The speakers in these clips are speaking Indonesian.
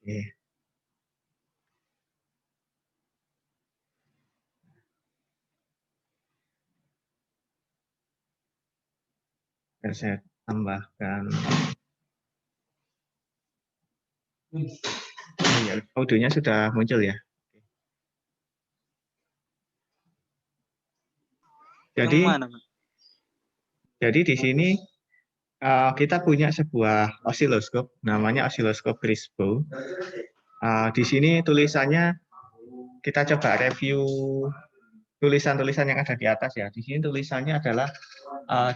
Oke. Saya tambahkan. Oh ya, audionya sudah muncul ya. Jadi di sini kita punya sebuah osiloskop, namanya osiloskop Crispo. Di sini tulisannya, kita coba review tulisan-tulisan yang ada di atas ya. Di sini tulisannya adalah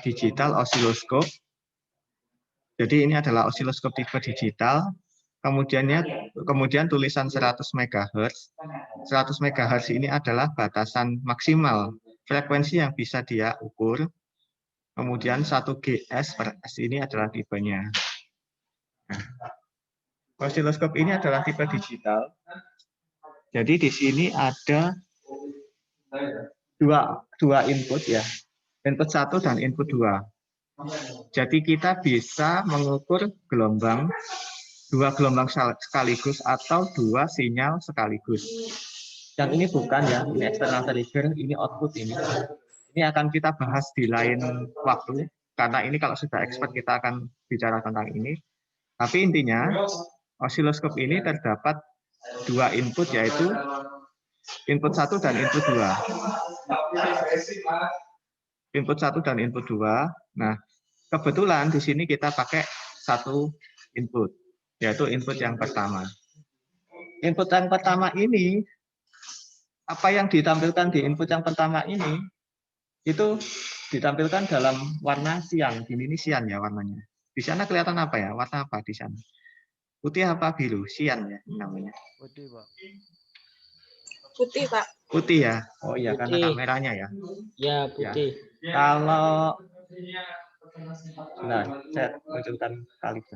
digital osiloskop. Jadi ini adalah osiloskop tipe digital. Kemudian tulisan 100 MHz. 100 MHz ini adalah batasan maksimal frekuensi yang bisa dia ukur. Kemudian 1 GS per S ini adalah tipenya. Nah, osiloskop ini adalah tipe digital. Jadi di sini ada dua input ya, input 1 dan input 2. Jadi kita bisa mengukur dua gelombang sekaligus atau dua sinyal sekaligus. Yang ini bukan ya, ini external trigger, ini output ini. Ini akan kita bahas di lain waktu, karena ini kalau sudah expert kita akan bicara tentang ini. Tapi intinya, osiloskop ini terdapat dua input, yaitu input 1 dan input 2. Input 1 dan input 2. Nah, kebetulan di sini kita pakai satu input, yaitu input yang pertama. Input yang pertama ini, apa yang ditampilkan di input yang pertama ini, itu ditampilkan dalam warna siang. Ini siang ya warnanya. Di sana kelihatan apa ya? Warna apa di sana? Putih apa biru? Siang ya namanya. Putih, Pak. Putih, Pak. Putih ya? Oh iya, Putih. karena kameranya ya. Ya, putih. Ya. Kalau nah, saya munculkan kali itu.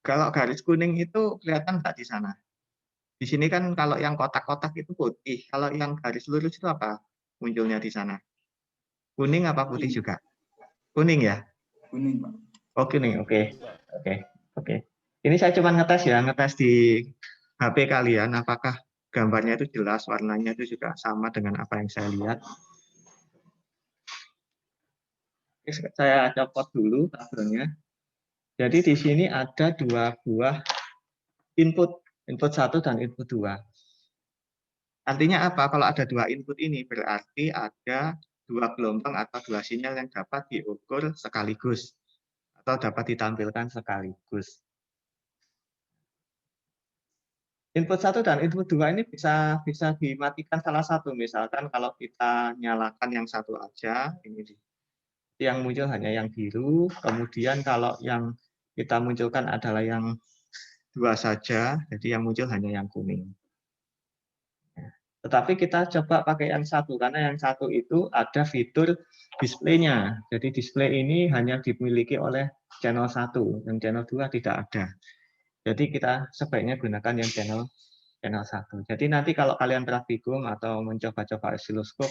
Kalau garis kuning itu kelihatan nggak di sana? Di sini kan kalau yang kotak-kotak itu putih, kalau yang garis lurus itu apa munculnya di sana? Kuning apa putih juga? Kuning ya? Kuning, Pak. Oh, kuning, oke. Oke. Ini saya cuma ngetes di HP kalian, apakah gambarnya itu jelas, warnanya itu juga sama dengan apa yang saya lihat. Saya copot dulu tabelnya. Jadi di sini ada dua buah input 1 dan input 2. Artinya apa? Kalau ada dua input ini berarti ada dua gelombang atau dua sinyal yang dapat diukur sekaligus atau dapat ditampilkan sekaligus. Input 1 dan input 2 ini bisa dimatikan salah satu. Misalkan kalau kita nyalakan yang satu aja, ini yang muncul hanya yang biru, kemudian kalau yang kita munculkan adalah yang dua saja, jadi yang muncul hanya yang kuning. Tetapi kita coba pakai yang satu, karena yang satu itu ada fitur display-nya. Jadi display ini hanya dimiliki oleh channel 1, yang channel 2 tidak ada. Jadi kita sebaiknya gunakan yang channel 1. Jadi nanti kalau kalian praktikum atau mencoba-coba osiloskop,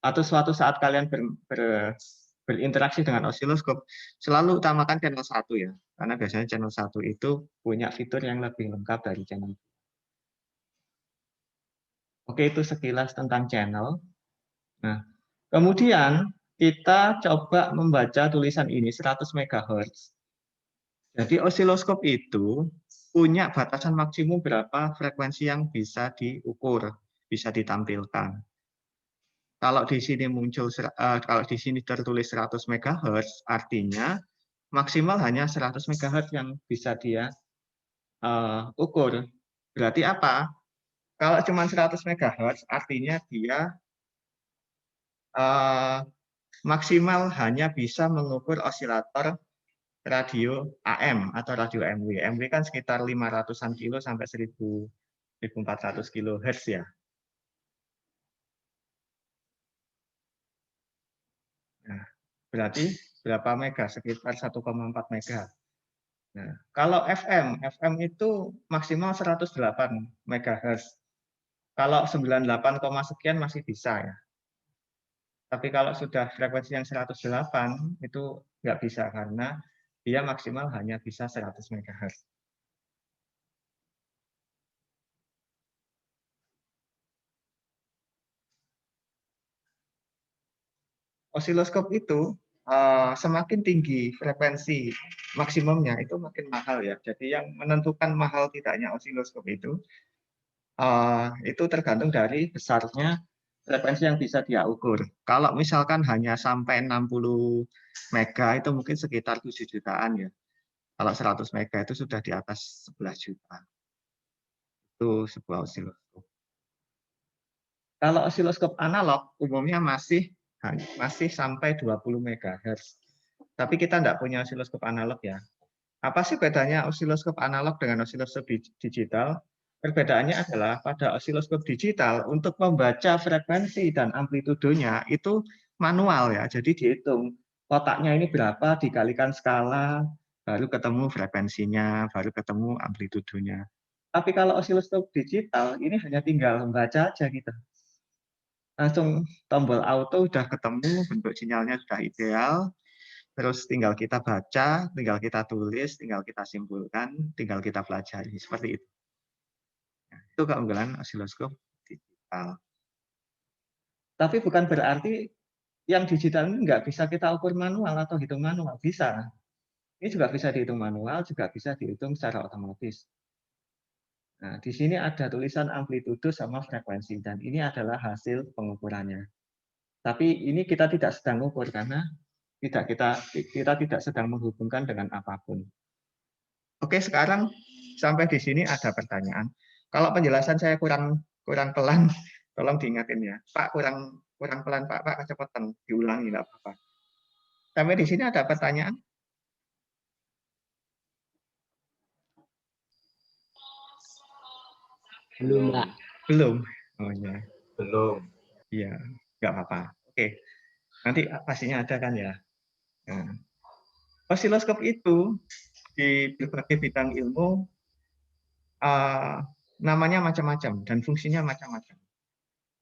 atau suatu saat kalian berinteraksi dengan osiloskop, selalu utamakan channel 1 ya. Karena biasanya channel 1 itu punya fitur yang lebih lengkap dari channel 2. Oke, itu sekilas tentang channel. Nah, kemudian kita coba membaca tulisan ini 100 MHz. Jadi osiloskop itu punya batasan maksimum berapa frekuensi yang bisa diukur, bisa ditampilkan. Kalau di sini kalau di sini tertulis 100 MHz, artinya maksimal hanya 100 MHz yang bisa dia ukur. Berarti apa? Kalau cuma 100 MHz, artinya dia maksimal hanya bisa mengukur osilator radio AM atau radio MW. MW kan sekitar 500-an kilo sampai 1400 kHz ya. Nah, berarti berapa mega? Sekitar 1,4 mega. Nah, kalau FM itu maksimal 108 MHz. Kalau 98, sekian masih bisa ya. Tapi kalau sudah frekuensi yang 108 itu nggak bisa karena dia maksimal hanya bisa 100 MHz. Osiloskop itu semakin tinggi frekuensi maksimumnya itu makin mahal ya. Jadi yang menentukan mahal tidaknya osiloskop itu tergantung dari besarnya frekuensi yang bisa dia ukur. Kalau misalkan hanya sampai 60 mega itu mungkin sekitar 7 jutaan ya. Kalau 100 mega itu sudah di atas 11 juta. Itu sebuah osiloskop. Kalau osiloskop analog umumnya masih sampai 20 MHz. Tapi kita tidak punya osiloskop analog ya. Apa sih bedanya osiloskop analog dengan osiloskop digital? Perbedaannya adalah pada osiloskop digital untuk membaca frekuensi dan amplitudonya itu manual ya. Jadi dihitung kotaknya ini berapa dikalikan skala, baru ketemu frekuensinya, baru ketemu amplitudonya. Tapi kalau osiloskop digital ini hanya tinggal membaca aja gitu. Langsung tombol auto udah ketemu, bentuk sinyalnya sudah ideal, terus tinggal kita baca, tinggal kita tulis, tinggal kita simpulkan, tinggal kita pelajari, seperti itu. Nah, itu keunggulan osiloskop digital. Tapi bukan berarti yang digital ini nggak bisa kita ukur manual atau hitung manual, bisa. Ini juga bisa dihitung manual, juga bisa dihitung secara otomatis. Nah, di sini ada tulisan amplitudo sama frekuensi, dan ini adalah hasil pengukurannya. Tapi ini kita tidak sedang ukur karena kita tidak sedang menghubungkan dengan apapun. Oke, sekarang sampai di sini ada pertanyaan. Kalau penjelasan saya kurang pelan, tolong diingatin ya. Pak, kurang pelan, Pak kecepatan, diulangi nggak apa-apa. Sampai di sini ada pertanyaan? Belum, Pak. Belum. Oh ya. Belum. Iya, nggak apa-apa. Oke. Nanti pastinya ada kan ya. Nah, osiloskop itu di berbagai bidang ilmu namanya macam-macam dan fungsinya macam-macam.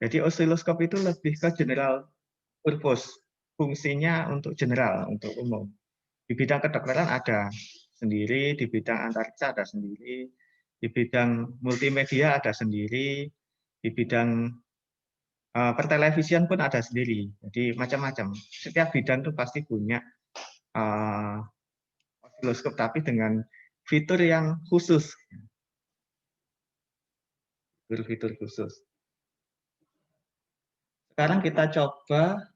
Jadi osiloskop itu lebih ke general purpose, fungsinya untuk general, untuk umum. Di bidang kedokteran ada sendiri, di bidang antariksa ada sendiri, di bidang multimedia ada sendiri, di bidang pertelevisian pun ada sendiri. Jadi macam-macam. Setiap bidang itu pasti punya osiloskop, tapi dengan fitur yang khusus. Fitur khusus. Sekarang kita coba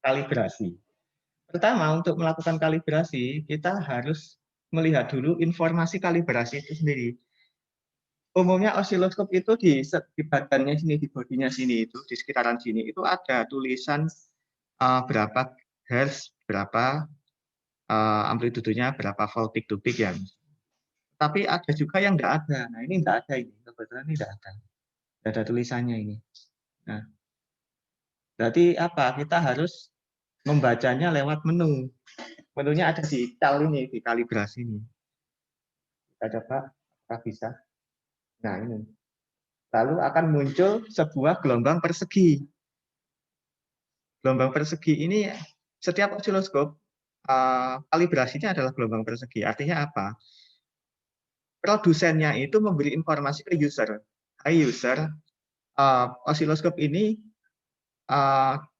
kalibrasi. Pertama, untuk melakukan kalibrasi, kita harus melihat dulu informasi kalibrasi itu sendiri. Umumnya osiloskop itu di badannya sini, di bodinya sini, itu di sekitaran sini, itu ada tulisan berapa hertz, berapa amplitudonya, berapa volt peak to peak ya. Tapi ada juga yang tidak ada. Nah, ini tidak ada ini. Kebetulan ini tidak ada. Tidak ada tulisannya ini. Nah, berarti apa? Kita harus membacanya lewat menu. Menunya ada di cal ini, di kalibrasi ini. Kita coba, apakah bisa? Nah, ini. Lalu akan muncul sebuah gelombang persegi. Gelombang persegi ini, setiap osiloskop, kalibrasinya adalah gelombang persegi. Artinya apa? Produsennya itu memberi informasi ke user. Hai user, osiloskop ini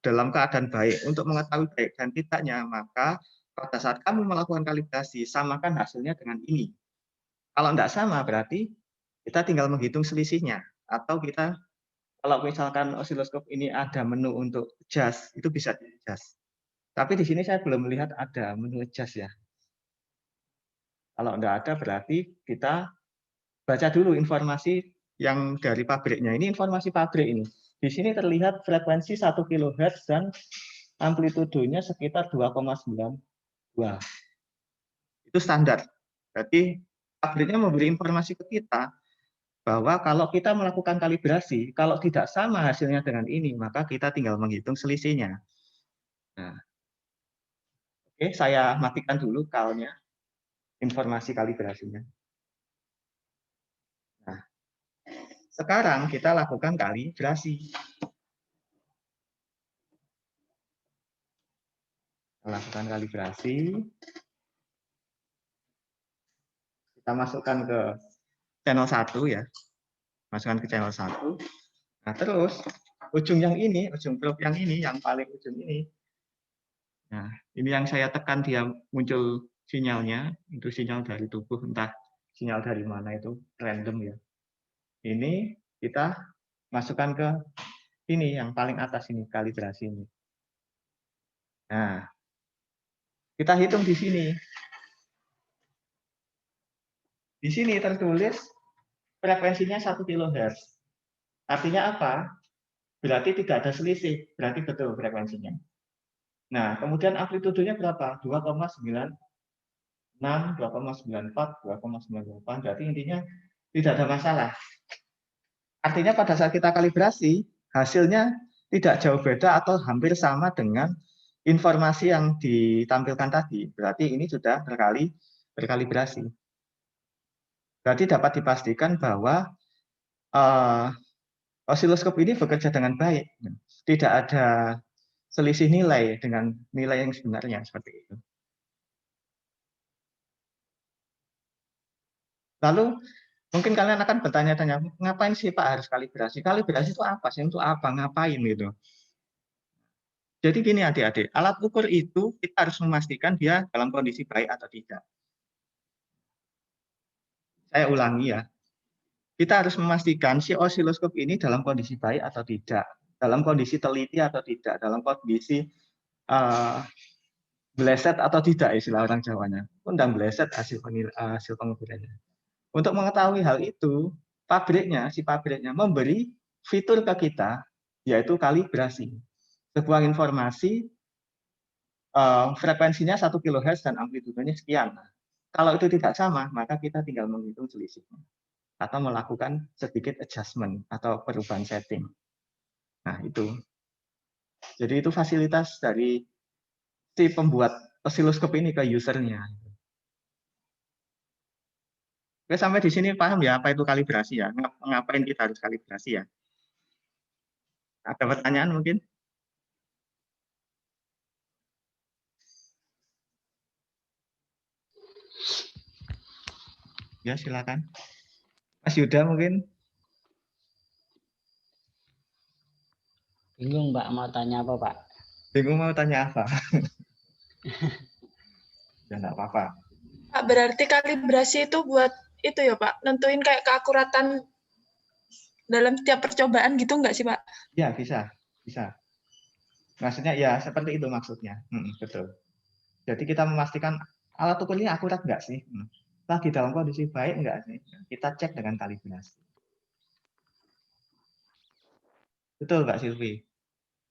dalam keadaan baik. Untuk mengetahui baik dan tidaknya, maka pada saat kamu melakukan kalibrasi, samakan hasilnya dengan ini. Kalau tidak sama, berarti kita tinggal menghitung selisihnya. Atau kita, kalau misalkan osiloskop ini ada menu untuk adjust, itu bisa di-adjust. Tapi di sini saya belum melihat ada menu adjust ya. Kalau tidak ada, berarti kita baca dulu informasi yang dari pabriknya. Ini informasi pabrik ini. Di sini terlihat frekuensi 1 kHz dan amplitudenya sekitar 2,92. Itu standar. Berarti pabriknya memberi informasi ke kita bahwa kalau kita melakukan kalibrasi, kalau tidak sama hasilnya dengan ini, maka kita tinggal menghitung selisihnya. Nah, oke, saya matikan dulu kalnya, informasi kalibrasinya. Nah, sekarang kita lakukan kalibrasi. Lakukan kalibrasi. Kita masukkan ke channel 1 ya. Masukkan ke channel 1. Nah, terus ujung yang ini, ujung probe yang ini, yang paling ujung ini. Nah, ini yang saya tekan dia muncul sinyalnya, itu sinyal dari tubuh, entah sinyal dari mana itu, random ya. Ini kita masukkan ke ini, yang paling atas ini, kalibrasi ini. Nah, kita hitung di sini. Di sini tertulis frekuensinya 1 kHz. Artinya apa? Berarti tidak ada selisih, berarti betul frekuensinya. Nah, kemudian amplitudenya berapa? 2,96, 2,94, 2,98. Berarti intinya tidak ada masalah. Artinya pada saat kita kalibrasi, hasilnya tidak jauh beda atau hampir sama dengan informasi yang ditampilkan tadi. Berarti ini sudah berkalibrasi. Berarti dapat dipastikan bahwa osiloskop ini bekerja dengan baik. Tidak ada selisih nilai dengan nilai yang sebenarnya seperti itu. Lalu mungkin kalian akan bertanya-tanya, ngapain sih Pak harus kalibrasi? Kalibrasi itu apa sih? Untuk apa? Ngapain gitu? Jadi gini adik-adik, alat ukur itu kita harus memastikan dia dalam kondisi baik atau tidak. Saya ulangi ya, kita harus memastikan si osiloskop ini dalam kondisi baik atau tidak, dalam kondisi teliti atau tidak, dalam kondisi bleset atau tidak istilah orang Jawanya. Undang bleset hasil pengukurannya. Untuk mengetahui hal itu, si pabriknya memberi fitur ke kita, yaitu kalibrasi. Sebuah informasi frekuensinya 1 kHz dan amplitudenya sekian. Nah, kalau itu tidak sama, maka kita tinggal menghitung selisihnya atau melakukan sedikit adjustment atau perubahan setting. Nah, itu. Jadi itu fasilitas dari si pembuat osiloskop ini ke usernya. Oke, sampai di sini paham ya apa itu kalibrasi ya? Ngapain kita harus kalibrasi ya? Ada pertanyaan mungkin? Ya, silakan. Mas Yuda mungkin? Bingung Pak, mau tanya apa Pak? Bingung mau tanya apa? Ya, enggak apa-apa. Pak, berarti kalibrasi itu buat itu ya Pak, nentuin kayak keakuratan dalam setiap percobaan gitu nggak sih Pak? Ya, bisa. Maksudnya ya seperti itu maksudnya. Betul. Jadi kita memastikan alat ukur ini akurat nggak sih? Di dalam kondisi baik nggak sih? Kita cek dengan kalibrasi. Betul Mbak Silvi.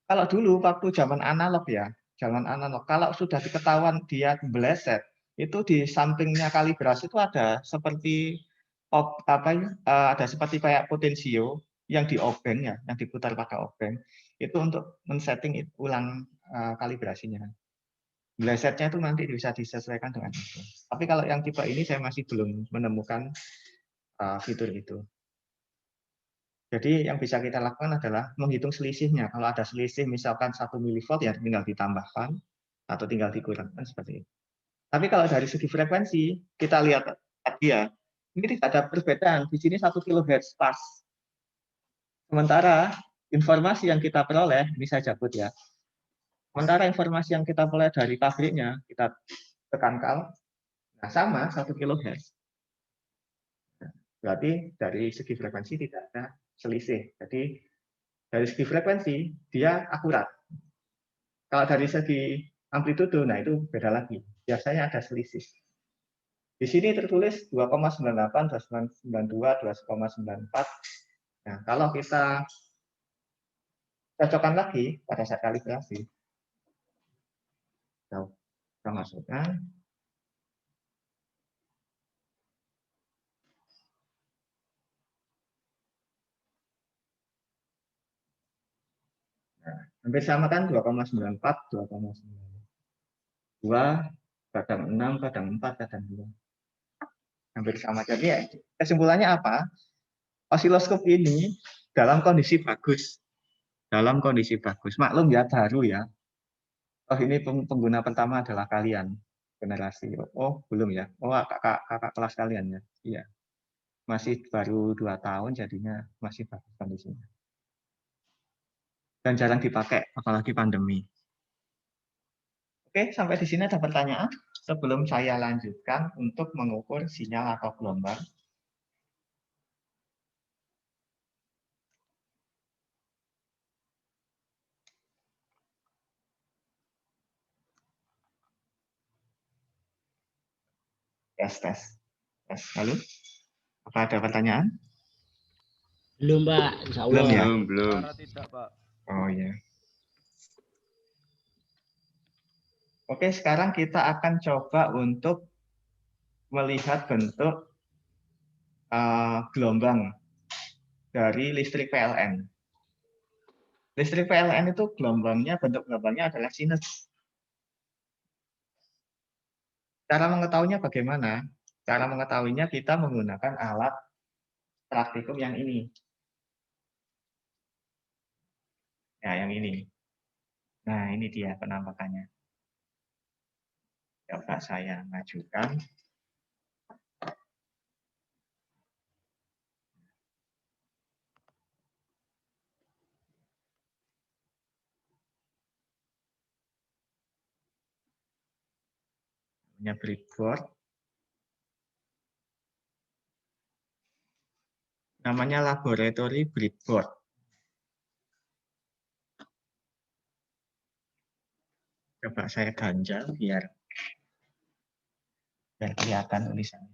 Kalau dulu waktu zaman analog ya, kalau sudah diketahuan dia meleset, itu di sampingnya kalibrasi itu ada seperti ada seperti kayak potensio yang di obeng ya, yang diputar pakai obeng, itu untuk men-setting ulang kalibrasinya. Melesetnya itu nanti bisa disesuaikan dengan itu. Tapi kalau yang tipe ini saya masih belum menemukan fitur itu. Jadi yang bisa kita lakukan adalah menghitung selisihnya. Kalau ada selisih misalkan 1 mV ya tinggal ditambahkan atau tinggal dikurangkan seperti itu. Tapi kalau dari segi frekuensi, kita lihat tadi ya, ini tidak ada perbedaan. Di sini 1 kHz pas. Sementara informasi yang kita peroleh, ini saya cabut ya. Sementara informasi yang kita peroleh dari pabriknya, kita tekan kal, nah sama 1 kHz. Berarti dari segi frekuensi tidak ada selisih. Jadi dari segi frekuensi dia akurat. Kalau dari segi amplitudo, nah itu beda lagi. Biasanya ada selisih. Di sini tertulis 2,98, 2,92, 2,94. Nah, kalau kita cocokkan lagi pada saat kalibrasi. Kita masukkan. Nah, hampir sama kan 2,94, 2,92, kadang 6, kadang 4, kadang 2. Hampir sama. Jadi ya, kesimpulannya apa? Osiloskop ini dalam kondisi bagus. Dalam kondisi bagus. Maklum ya, baru ya. Oh, ini pengguna pertama adalah kalian, generasi. Oh, belum ya. Oh, kakak kelas kalian ya. Iya. Masih baru 2 tahun, jadinya masih bagus kondisinya. Dan jarang dipakai, apalagi pandemi. Oke, sampai di sini ada pertanyaan sebelum saya lanjutkan untuk mengukur sinyal atau gelombang. Tes. Lalu, apa ada pertanyaan? Belum, Pak. Insya Allah. Belum ya? Belum. Tidak, Pak. Oh ya. Oke, sekarang kita akan coba untuk melihat bentuk gelombang dari listrik PLN. Listrik PLN itu bentuk gelombangnya adalah sinus. Cara mengetahuinya bagaimana? Cara mengetahuinya kita menggunakan alat praktikum yang ini. Ya, yang ini. Nah, ini dia penampakannya. Coba saya majukan. Namanya breadboard. Namanya laboratory breadboard. Coba saya ganjal biar kelihatan tulisannya.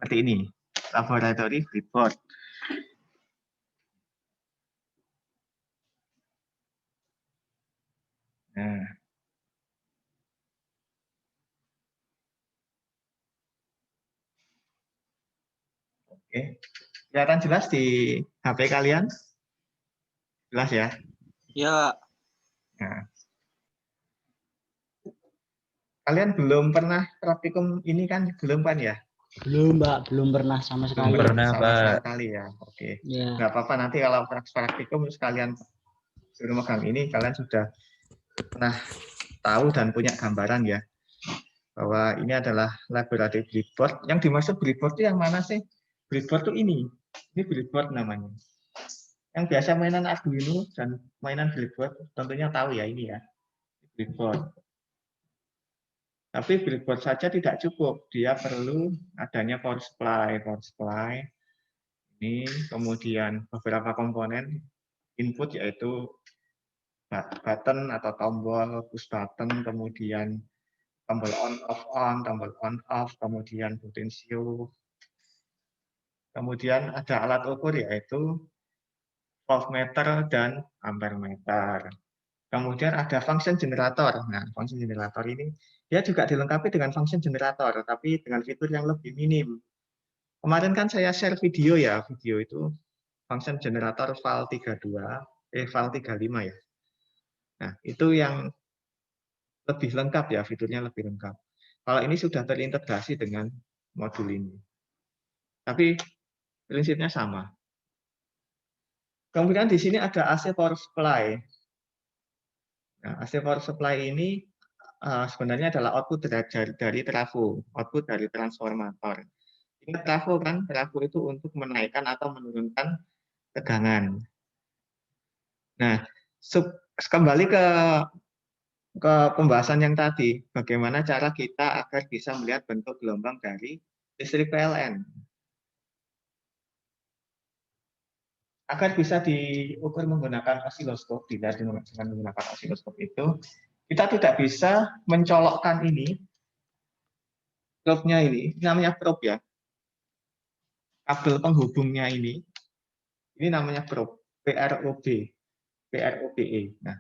Seperti ini, laboratory breadboard. Nah, oke. Kelihatan jelas di HP kalian? Jelas ya? Ya. Nah. Kalian belum pernah praktikum ini kan? Belum kan ya? Belum, Pak. Belum pernah sama sekali. Belum pernah, sama Pak. sekali ya. Oke. Ya. Nggak apa-apa, nanti kalau praktikum sekalian suruh megang ini, kalian sudah pernah tahu dan punya gambaran ya. Bahwa ini adalah laboratory breadboard. Yang dimaksud breadboard itu yang mana sih? Breadboard itu ini. Ini breadboard namanya. Yang biasa mainan Arduino dan mainan breadboard tentunya tahu ya ini ya. Breadboard. Tapi breadboard saja tidak cukup. Dia perlu adanya power supply. Power supply. Ini kemudian beberapa komponen input yaitu button atau tombol, push button, kemudian tombol on, tombol on off, kemudian potensio. Kemudian ada alat ukur yaitu voltmeter dan ampermeter. Kemudian ada function generator. Nah, function generator ini dia juga dilengkapi dengan function generator, tapi dengan fitur yang lebih minim. Kemarin kan saya share video ya, video itu function generator file 35 ya. Nah, itu yang lebih lengkap ya, fiturnya lebih lengkap. Kalau ini sudah terintegrasi dengan modul ini. Tapi prinsipnya sama. Kemudian di sini ada AC power supply. Nah, AC power supply ini sebenarnya adalah output dari trafo, output dari transformator. Ingat trafo kan? Trafo itu untuk menaikkan atau menurunkan tegangan. Nah, kembali ke ke pembahasan yang tadi, bagaimana cara kita agar bisa melihat bentuk gelombang dari listrik PLN. Agar bisa diukur menggunakan osiloskop, dilihat dengan menggunakan osiloskop itu, kita tidak bisa mencolokkan ini, probe-nya ini namanya probe ya, kabel penghubungnya ini namanya probe, PROBE. Nah,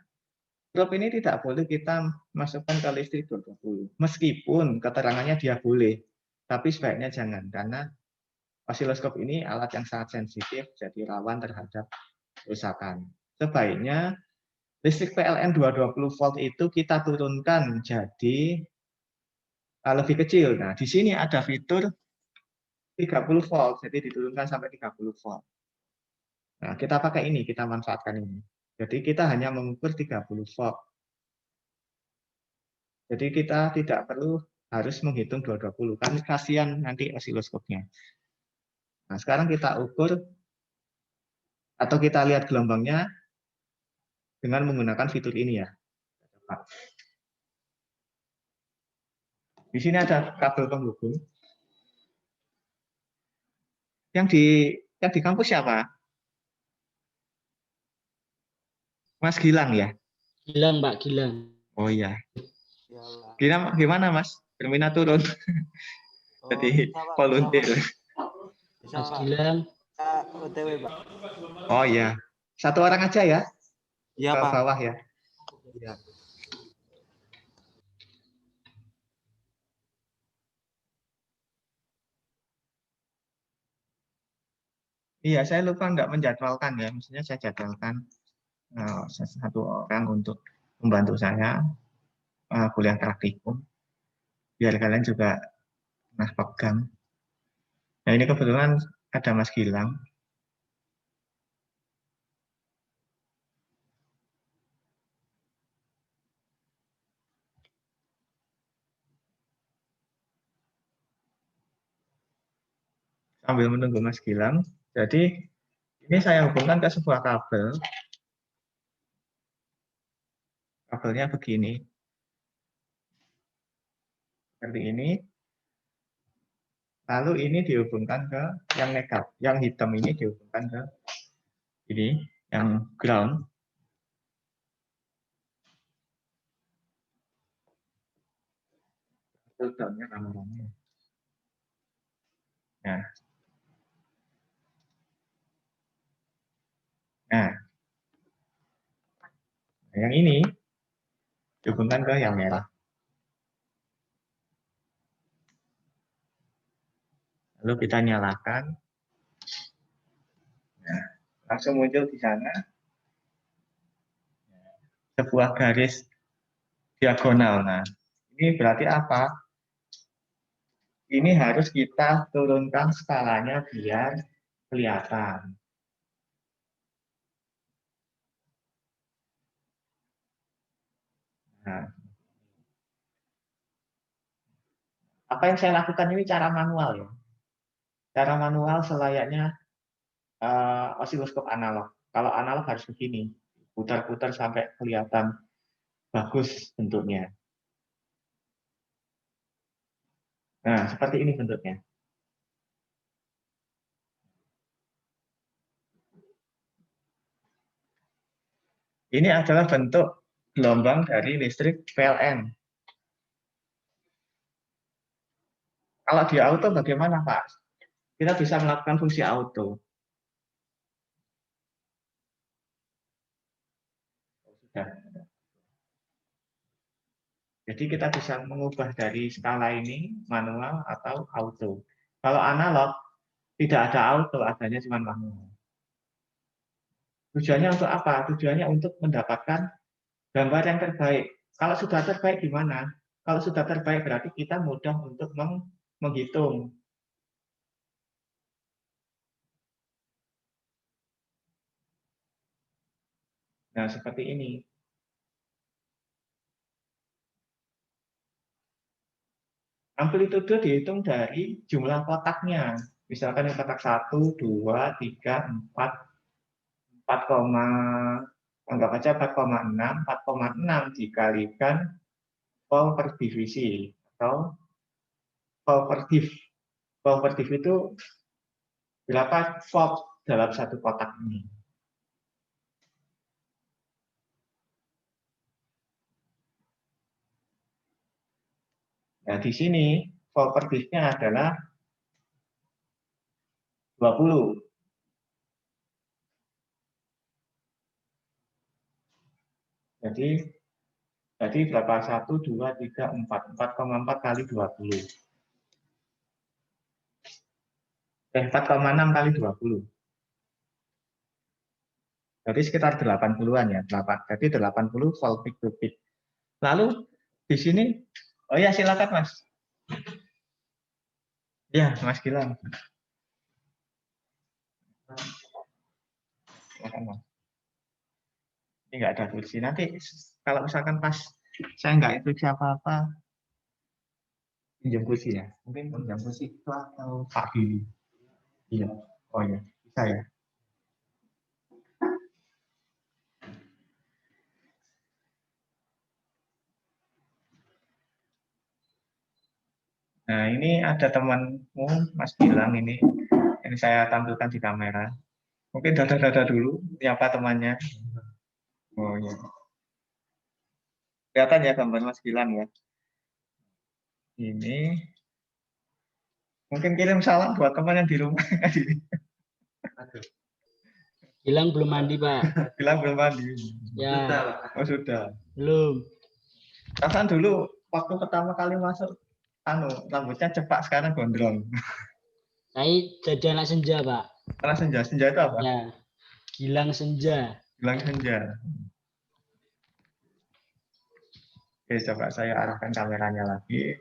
probe ini tidak boleh kita masukkan ke listrik 220, meskipun keterangannya dia boleh, tapi sebaiknya jangan, karena osiloskop ini alat yang sangat sensitif, jadi rawan terhadap kerusakan. Sebaiknya listrik PLN 220 volt itu kita turunkan jadi lebih kecil. Nah, di sini ada fitur 30 volt, jadi diturunkan sampai 30 volt. Nah, kita pakai ini, kita manfaatkan ini. Jadi kita hanya mengukur 30 volt. Jadi kita tidak perlu harus menghitung 220, kan kasihan nanti osiloskopnya. Nah, sekarang kita ukur atau kita lihat gelombangnya dengan menggunakan fitur ini ya. Di sini ada kabel penghubung. Yang di kampus siapa? Mas Gilang ya? Gilang, Mbak, Gilang. Oh iya. Ya, Pak. Gimana Mas? Berminat turun. Oh, Jadi bisa, Pak. volunteer. Bisa, Mas Pak. Gilang. Kita OTW, Pak. Oh iya. Satu orang aja ya? Iya, Ke Pak. bawah ya? Iya. Iya, saya lupa nggak menjadwalkan ya. Maksudnya saya jadwalkan satu orang untuk membantu saya kuliah praktikum. Biar kalian juga pernah pegang. Nah ini kebetulan ada Mas Gilang. Sambil menunggu Mas Gilang. Jadi ini saya hubungkan ke sebuah kabel. Kabelnya begini. Seperti ini. Lalu ini dihubungkan ke yang negatif. Yang hitam ini dihubungkan ke ini, yang ground. Groundnya namanya. Nah. Nah, yang ini dihubungkan ke yang merah. Lalu kita nyalakan. Nah, langsung muncul di sana sebuah garis diagonal. Nah, ini berarti apa? Ini harus kita turunkan skalanya biar kelihatan. Nah, apa yang saya lakukan ini cara manual ya. Cara manual selayaknya osiloskop analog. Kalau analog harus begini, putar-putar sampai kelihatan bagus bentuknya. Nah, seperti ini bentuknya. Ini adalah bentuk gelombang dari listrik PLN. Kalau di auto bagaimana, Pak? Kita bisa melakukan fungsi auto. Sudah. Jadi kita bisa mengubah dari skala ini manual atau auto. Kalau analog tidak ada auto, adanya cuma manual. Tujuannya untuk apa? Tujuannya untuk mendapatkan gambar yang terbaik. Kalau sudah terbaik gimana? Kalau sudah terbaik berarti kita mudah untuk menghitung. Nah, seperti ini. Amplitude dihitung dari jumlah kotaknya. Misalkan kotak 1, 2, 3, 4, 4,5, Anggap aja 4,6, 4,6 dikalikan volt per divisi atau volt per div. Volt per div itu berapa volt dalam satu kotak ini. Nah, di sini volt per div-nya adalah 20. Jadi berapa? 1, 2, 3, 4. 4,4 kali 20. 4,6 kali 20. Jadi sekitar 80-an ya. Jadi 80 volt peak to peak. Lalu di sini, oh ya silakan Mas. Ya, Mas Gilang. Silakan Mas. Ini nggak ada kursi. Nanti kalau misalkan pas saya nggak itu siapa-apa, pinjam kursi ya. Mungkin pinjam kursi itu atau Pak Billy. Iya. Oh ya, bisa ya. Nah, ini ada temanmu, Mas Gilang ini saya tampilkan di kamera. Mungkin dada-dada dulu, siapa temannya? Oh ya. Kelihatan ya gambar Mas Gilang ya. Ini mungkin kirim salam buat teman yang di rumah. Gilang belum mandi, Pak. Gilang belum mandi. Ya, Oh sudah. belum. Kapan dulu waktu pertama kali masuk, rambutnya cepak, sekarang gondrong. Saya jadi anak senja, Pak. Karena senja itu apa? Ya, Gilang senja. Gilang senja. Oke, coba saya arahkan kameranya lagi.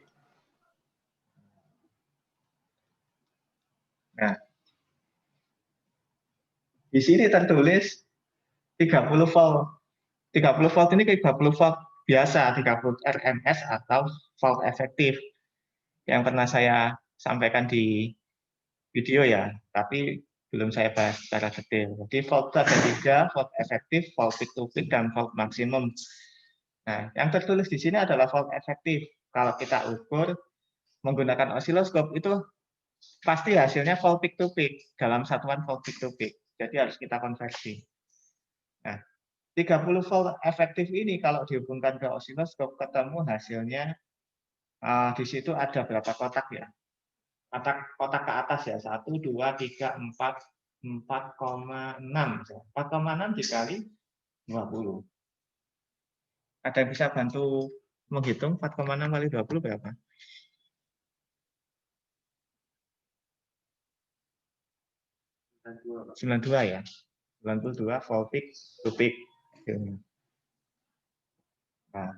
Nah, di sini tertulis 30 volt. 30 volt ini 30 volt biasa, 30 RMS atau volt efektif. Yang pernah saya sampaikan di video ya, tapi belum saya bahas secara detail. Jadi volt ada 3, volt efektif, volt peak to peak, dan volt maksimum. Nah, yang tertulis di sini adalah volt efektif. Kalau kita ukur menggunakan osiloskop itu pasti hasilnya volt peak to peak dalam satuan volt peak to peak. Jadi harus kita konversi. Nah, 30 volt efektif ini kalau dihubungkan ke osiloskop ketemu hasilnya di situ ada berapa kotak ya? Kotak ke atas ya, 1, 2, 3, 4, 4,6. 4,6 dikali 20. Ada yang bisa bantu menghitung 4,6 kali 20 berapa? 92 ya. 92 volt peak to peak. Nah,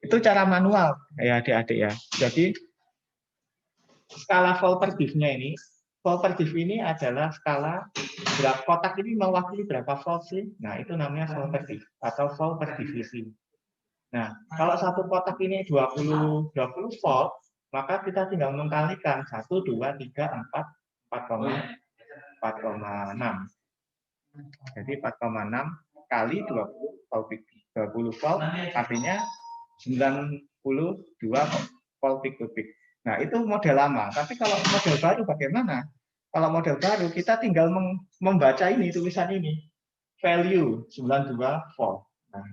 itu cara manual ya adik-adik ya. Jadi skala volt per div-nya ini, volt per div ini adalah skala berapa kotak ini mewakili berapa volt sih? Nah, itu namanya volt per div atau volt per divisi. Nah, kalau satu kotak ini 20 volt, maka kita tinggal mengkalikan 1, 2, 3, 4, 4,6. Jadi 4,6 kali 20 volt artinya 92 volt peak to peak. Nah, itu model lama. Tapi kalau model baru bagaimana? Kalau model baru kita tinggal membaca ini, tulisan ini. Value 92 volt. Nah,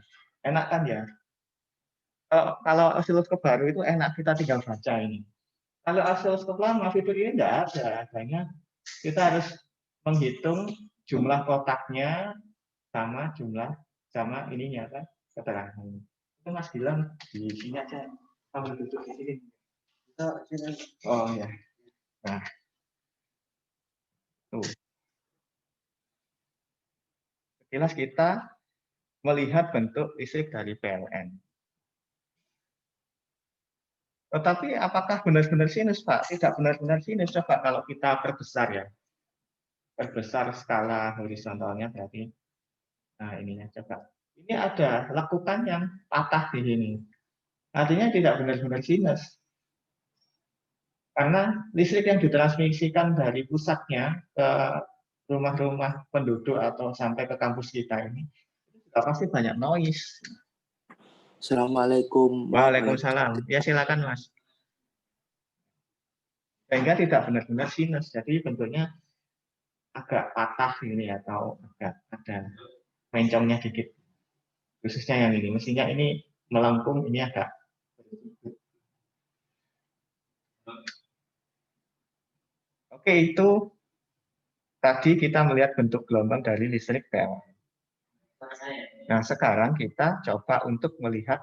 enak kan ya? Kalau osiloskop baru itu enak, kita tinggal baca ini. Kalau osiloskop lama fitur ini enggak ada. Hanya kita harus menghitung jumlah kotaknya sama ininya kan, keterangan. Itu Mas Gilang di sini aja, sambil duduk di sini. Oh ya. Nah, tuh. Sekilas kita melihat bentuk listrik dari PLN. Tetapi apakah benar-benar sinus, Pak? Tidak benar-benar sinus. Coba kalau kita perbesar ya. Perbesar skala horizontalnya berarti. Nah, ininya coba. Ini ada lekukan yang patah di sini. Artinya tidak benar-benar sinus. Karena listrik yang ditransmisikan dari pusatnya ke rumah-rumah penduduk atau sampai ke kampus kita ini Pasti banyak noise. Assalamualaikum. Waalaikumsalam. Ya silakan Mas. Sehingga tidak benar-benar sinus. Jadi bentuknya agak patah ini atau agak ada mencongnya dikit. Khususnya yang ini. Mestinya ini melengkung, ini agak. Oke, itu tadi kita melihat bentuk gelombang dari listrik PLN. Nah, sekarang kita coba untuk melihat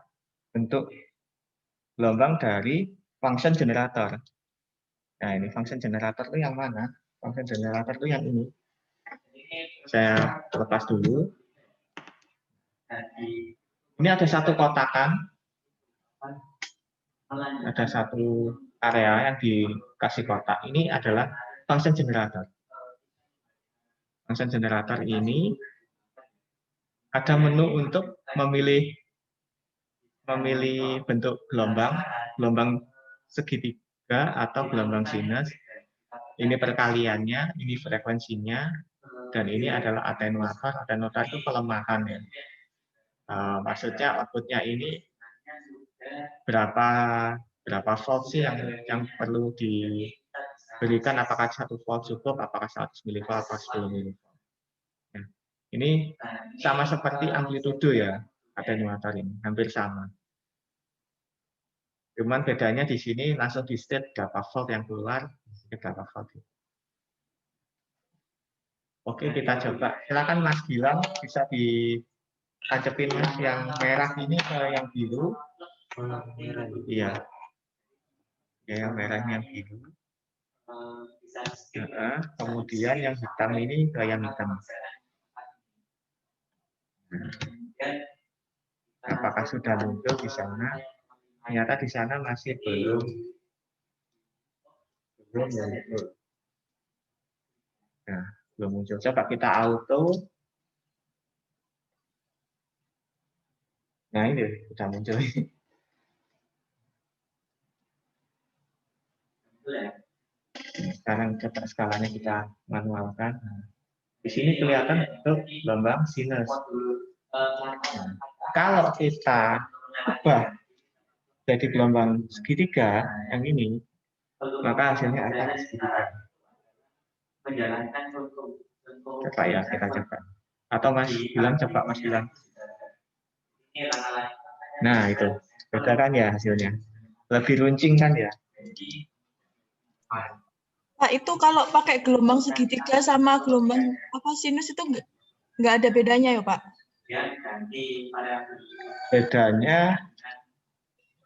bentuk gelombang dari function generator. Nah, ini function generator itu yang mana? Function generator itu yang ini. Saya lepas dulu. Ini ada satu kotakan. Ada satu area yang dikasih kotak. Ini adalah function generator. Function generator ini ada menu untuk memilih bentuk gelombang segitiga atau gelombang sinus. Ini perkaliannya, ini frekuensinya, dan ini adalah atenuator. Atenuator itu pelemahan ya. Maksudnya outputnya ini berapa volt sih yang perlu diberikan, apakah 1 volt cukup, apakah 100 milivolt atau 10 milivolt. Nah, ini sama seperti amplitudo ya, atenuator ini, hampir sama. Cuman bedanya di sini langsung di state berapa volt yang keluar, berapa volt. Oke, kita coba. Silakan Mas Gilang, bisa ditancapin Mas yang merah ini ke yang biru. Iya. Ya, yang merah yang biru. Kemudian yang hitam ini ke yang hitam. Apakah sudah muncul di sana? Ternyata di sana masih belum muncul. Nah, belum muncul. Coba kita auto. Nah, ini sudah muncul. Sekarang coba skalanya kita manualkan. Nah, di sini kelihatan untuk gelombang sinus. Nah, kalau kita ubah jadi gelombang segitiga yang ini, maka hasilnya akan segitiga. Coba ya, kita coba. Atau Mas bilang, coba Mas bilang. Nah, itu. Beda kan ya hasilnya. Lebih runcing kan ya. Pak, itu kalau pakai gelombang segitiga sama gelombang sinus itu nggak ada bedanya ya Pak? Bedanya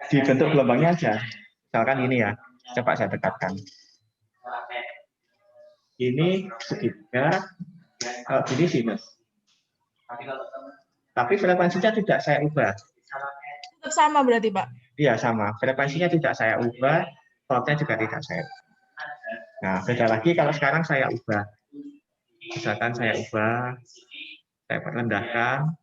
di bentuk gelombangnya aja. Misalkan ini ya, coba saya dekatkan. Ini segitiga, ini sinus. Tapi frekuensinya tidak saya ubah. Tetap sama berarti Pak? Iya, sama. Frekuensinya tidak saya ubah, voltnya juga tidak saya ubah. Nah, beda lagi kalau sekarang saya ubah. Misalkan saya ubah, saya perendahkan.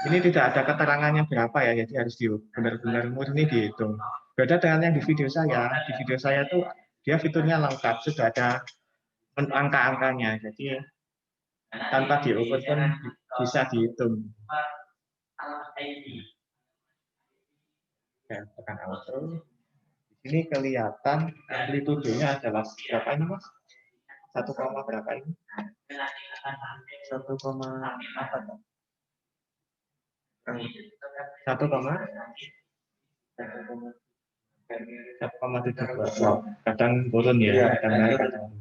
Ini tidak ada keterangannya berapa ya, jadi harus benar-benar murni dihitung. Beda dengan yang di video saya. Di video saya tuh dia fiturnya lengkap, sudah ada angka-angkanya. Jadi tanpa diukur pun bisa dihitung. Ya, tekan auto. Di sini kelihatan amplitudenya adalah berapa ini Mas? 1, berapa ini? 1,4. 1,7. Kadang turun ya, kadang naik, kadang.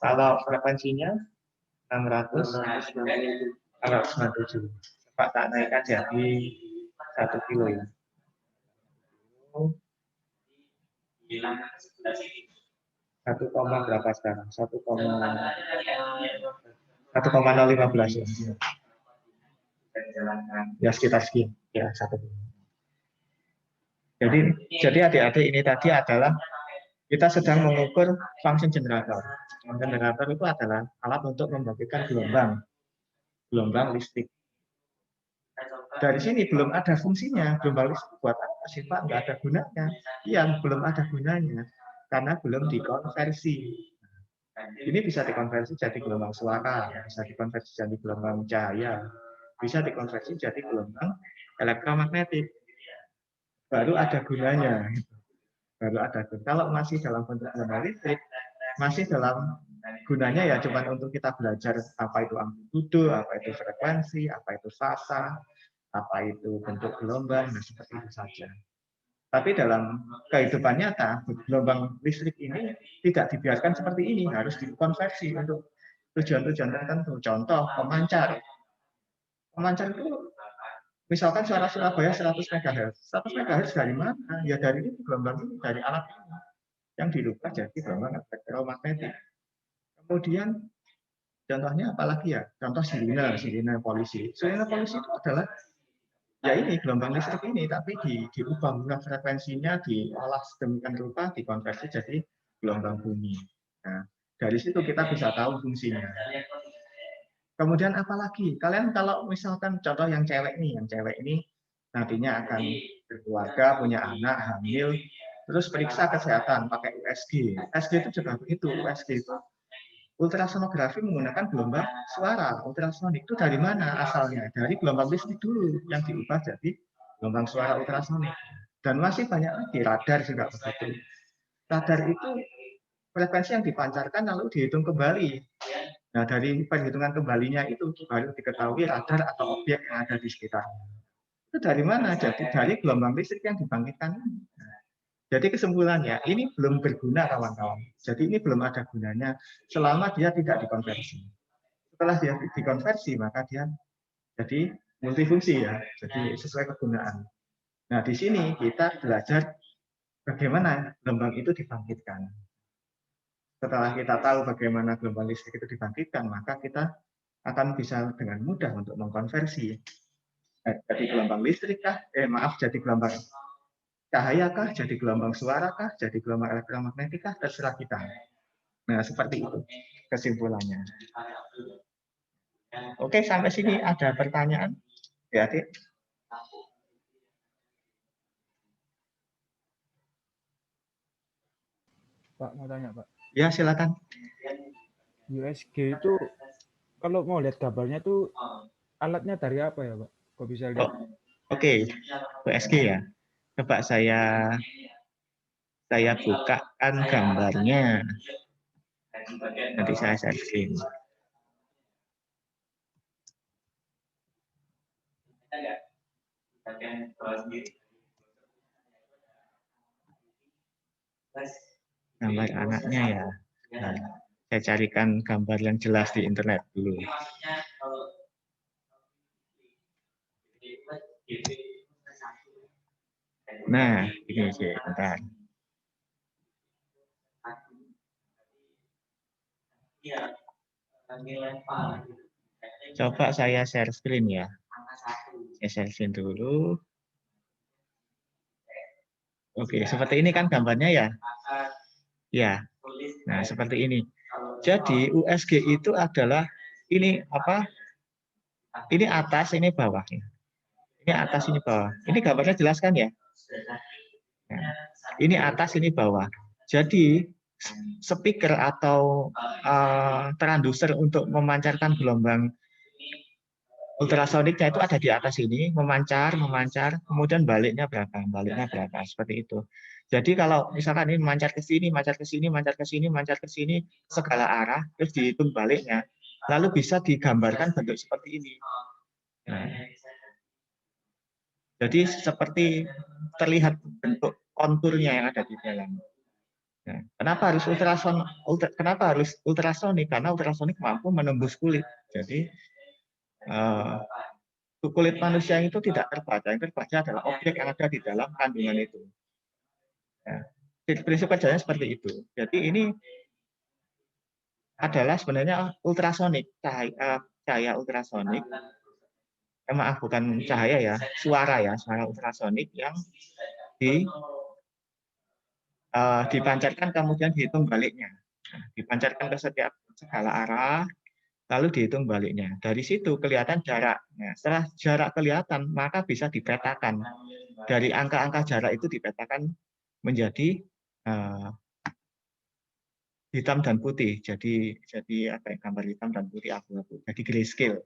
Kalau frekuensinya 697. Coba tak naikkan jadi 1 kilo ya. 1, berapa sekarang? 1,015 ya. Ya sekitar sekian. Ya 1. Jadi adik-adik ini tadi adalah kita sedang mengukur function generator. Function generator itu adalah alat untuk membagikan gelombang listrik. Dari sini belum ada fungsinya. Gelombang listrik buat apa sih Pak? Nggak ada gunanya. Iya, belum ada gunanya karena belum dikonversi. Ini bisa dikonversi jadi gelombang suara, bisa dikonversi jadi gelombang cahaya, bisa dikonversi jadi gelombang elektromagnetik. Baru ada gunanya. Baru ada gunanya. Kalau masih dalam bentuk gelombang listrik, masih dalam gunanya ya cuma untuk kita belajar apa itu amplitudo, apa itu frekuensi, apa itu fasa, apa itu bentuk gelombang, nah seperti itu saja. Tapi dalam kehidupan nyata, gelombang listrik ini tidak dibiarkan seperti ini, harus dikonversi untuk tujuan-tujuan tertentu. Contoh, pemancar. Pemancar itu, misalkan suara Surabaya 100 MHz. 100 MHz dari mana? Ya dari itu gelombang ini, dari alat ini. Yang dirubah jadi gelombang elektromagnetik. Kemudian, contohnya apalagi ya? Contoh sirine polisi. Sirine polisi itu adalah ya ini gelombang listrik ini, tapi diubah frekuensinya, diolah sedemikian rupa, dikonversi jadi gelombang bunyi. Nah, dari situ kita bisa tahu fungsinya. Kemudian apalagi? Kalian kalau misalkan contoh yang cewek ini nantinya akan berkeluarga, punya anak, hamil, terus periksa kesehatan pakai USG. USG itu juga begitu. USG itu ultrasonografi menggunakan gelombang suara. Ultrasonik itu dari mana asalnya? Dari gelombang listrik dulu yang diubah jadi gelombang suara ultrasonik. Dan masih banyak lagi, radar juga begitu. Radar itu frekuensi yang dipancarkan lalu dihitung kembali. Nah, dari perhitungan kembalinya itu baru diketahui radar atau objek yang ada di sekitarnya. Itu dari mana? Jadi dari gelombang listrik yang dibangkitkan. Jadi kesimpulannya, ini belum berguna kawan-kawan. Jadi ini belum ada gunanya selama dia tidak dikonversi. Setelah dia dikonversi, maka dia jadi multifungsi ya, jadi sesuai kegunaan. Nah, di sini kita belajar bagaimana gelombang itu dibangkitkan. Setelah kita tahu bagaimana gelombang listrik itu dibangkitkan, maka kita akan bisa dengan mudah untuk mengkonversi. Jadi gelombang listrik kah? Jadi gelombang cahaya kah, jadi gelombang suara kah, jadi gelombang elektromagnetik kah, terserah kita. Nah, seperti itu kesimpulannya. Oke, sampai sini ada pertanyaan? Ya, Adik. Pak, mau tanya, Pak. Ya, silakan. USG itu kalau mau lihat gambarnya tuh alatnya dari apa ya, Pak? Kok bisa lihat? Oke, USG ya. Coba saya bukakan gambarnya. Nanti saya share screen. Gambar anaknya ya. Nah, saya carikan gambar yang jelas di internet dulu. Nah, ini sih, bentar. Coba saya share screen ya. Saya share screen dulu. Oke, seperti ini kan gambarnya ya. Ya. Nah, seperti ini. Jadi USG itu adalah ini apa? Ini atas, ini bawah. Ini atas, ini bawah. Ini gambarnya jelas kan ya? Nah, ini atas, ini bawah. Jadi speaker atau transducer untuk memancarkan gelombang ultrasoniknya itu ada di atas ini, memancar, kemudian baliknya berapa, seperti itu. Jadi kalau misalkan ini memancar ke sini, mancar ke sini, segala arah, terus dihitung baliknya, lalu bisa digambarkan bentuk seperti ini. Nah, jadi seperti terlihat bentuk konturnya yang ada di dalam. Nah, kenapa harus ultrasonik? Karena ultrasonik mampu menembus kulit. Jadi kulit manusia itu tidak terbaca. Yang terbaca adalah objek yang ada di dalam kandungan itu. Ya, prinsip kerjanya seperti itu. Jadi ini adalah sebenarnya ultrasonik, cahaya ultrasonik. Maaf, bukan cahaya ya, suara ultrasonik yang dipancarkan kemudian dihitung baliknya. Dipancarkan ke setiap segala arah, lalu dihitung baliknya. Dari situ kelihatan jarak. Nah, setelah jarak kelihatan, maka bisa dipetakan. Dari angka-angka jarak itu dipetakan menjadi hitam dan putih. Jadi apa ya, gambar hitam dan putih abu-abu. Jadi grayscale.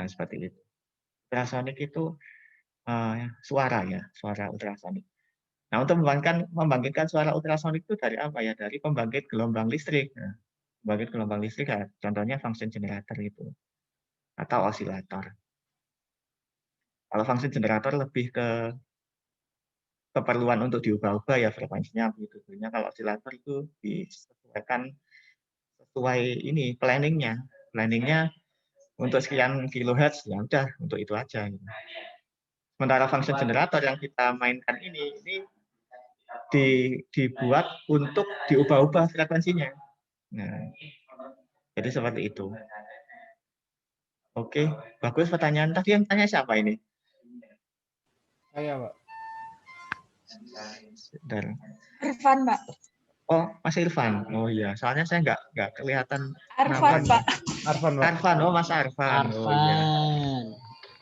Nah, seperti itu. Ultrasonik itu suara ya, suara ultrasonik. Nah, untuk membangkitkan suara ultrasonik itu dari apa ya? Dari pembangkit gelombang listrik. Nah, pembangkit gelombang listrik ya, contohnya function generator itu atau osilator. Kalau function generator lebih ke keperluan untuk diubah-ubah ya frekuensinya begitu. Kalau osilator itu disesuaikan sesuai ini planningnya. Planningnya untuk sekian kilohertz ya udah untuk itu aja. Sementara function generator yang kita mainkan ini dibuat untuk diubah-ubah frekuensinya. Nah, jadi seperti itu. Oke, bagus pertanyaan. Tadi yang tanya siapa ini? Saya, Pak. Sebentar. Arfan, Pak. Oh, Mas Irfan. Oh iya, soalnya saya nggak kelihatan Arfan, namanya. Pak. Arfan, Pak. Arfan, oh Mas Arfan. Oh iya. Arfan.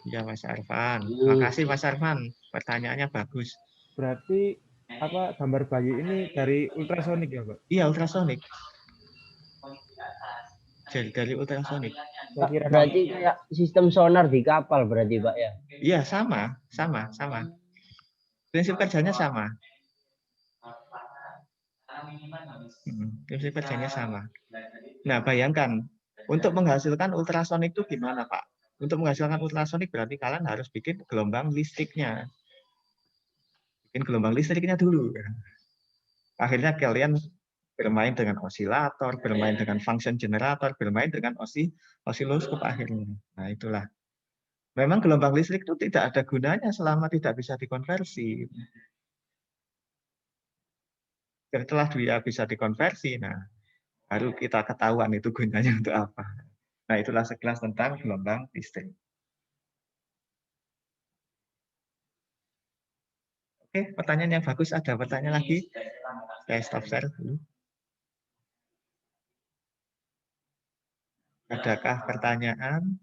Iya Mas Arfan. Yuk. Makasih Mas Arfan. Pertanyaannya bagus. Berarti apa gambar bayi ini dari ultrasonik ya, Pak? Iya, ultrasonik. Jadi dari ultrasonik. Saya kira Berarti kayak sistem sonar di kapal berarti Pak ya? Iya, sama. Prinsip kerjanya sama. Prinsip kerjanya sama. Nah, bayangkan untuk menghasilkan ultrasonik itu gimana, Pak? Untuk menghasilkan ultrasonik berarti kalian harus bikin gelombang listriknya. Bikin gelombang listriknya dulu. Akhirnya kalian bermain dengan osilator, bermain dengan function generator, bermain dengan osiloskop akhirnya. Nah, itulah. Memang gelombang listrik itu tidak ada gunanya selama tidak bisa dikonversi. Setelah dia bisa dikonversi, nah baru kita ketahuan itu gunanya untuk apa. Nah, itulah sekilas tentang gelombang listrik. Oke, pertanyaan yang bagus. Ada pertanyaan lagi? Saya stop share dulu. Adakah pertanyaan?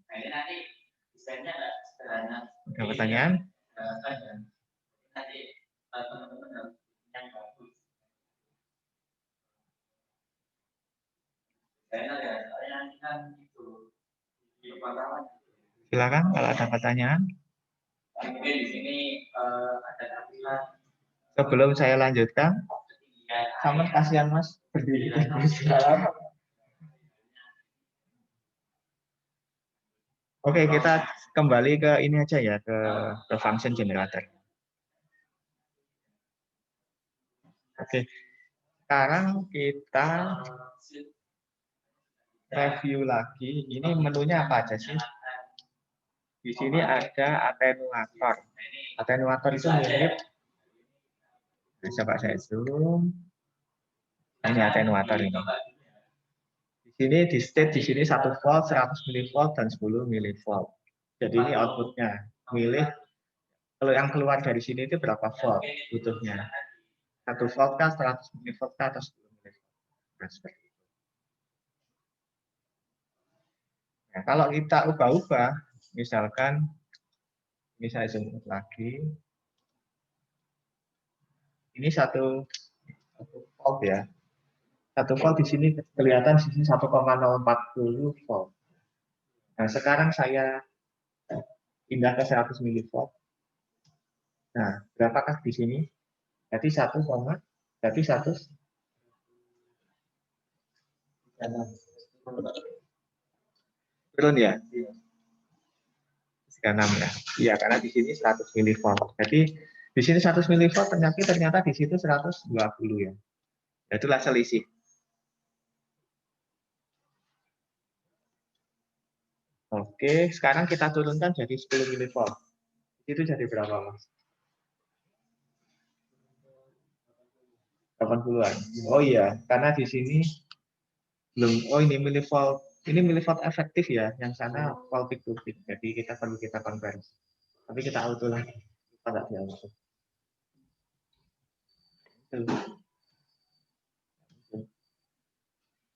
Ada pertanyaan? Silakan kalau ada pertanyaan. Sebelum saya lanjutkan, sama kasihan Mas berdiri terus. Oke, kita kembali ke ini aja ya, ke function generator. Oke, sekarang kita review lagi. Ini menunya apa aja sih? Di sini ada atenuator. Atenuator itu mirip. Coba saya zoom. Ini atenuator ini. Di sini di state di sini 1 volt, 100 mV dan 10 mV. Jadi ini outputnya. Milih kalau yang keluar dari sini itu berapa volt butuhnya. 1 volt kan 100 mV atau 10 mV. Nah, seperti itu. Nah, kalau kita ubah-ubah, misalkan ini saya zoom lagi. Ini satu volt ya. 1 volt di sini kelihatan di sini 1,040 volt. Nah, sekarang saya pindah ke 100 mV. Nah, berapakah di sini? Jadi 1, jadi 1 turun ya? 36 ya. Iya, karena di sini 100 mV. Jadi di sini 100 mV ternyata di situ 120 ya. Itulah selisih. Oke, sekarang kita turunkan jadi 10 mV. Itu jadi berapa, Mas? 80-an. Oh iya, karena di sini belum. Oh ini milivolt. Ini milivolt efektif ya. Yang sana volt peak to peak. Jadi kita perlu konversi. Tapi kita auto lagi. Kita nggak di auto.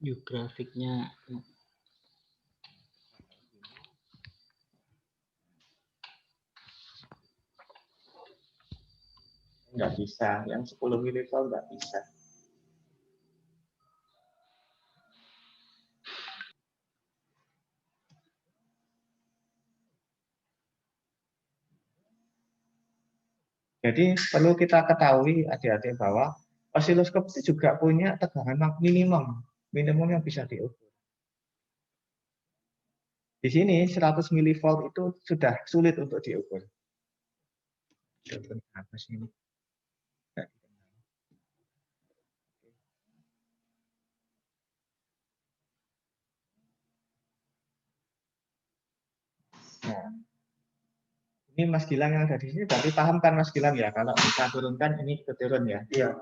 Yuk grafiknya. Nggak bisa. Yang 10 milivolt nggak bisa. Jadi perlu kita ketahui adik-adik bahwa osiloskop itu juga punya tegangan minimum yang bisa diukur. Di sini 100 mV itu sudah sulit untuk diukur. Apa sih ini? Nah, ini Mas Gilang yang ada di sini berarti paham kan Mas Gilang ya, kalau kita turunkan ini turun ya. Iya.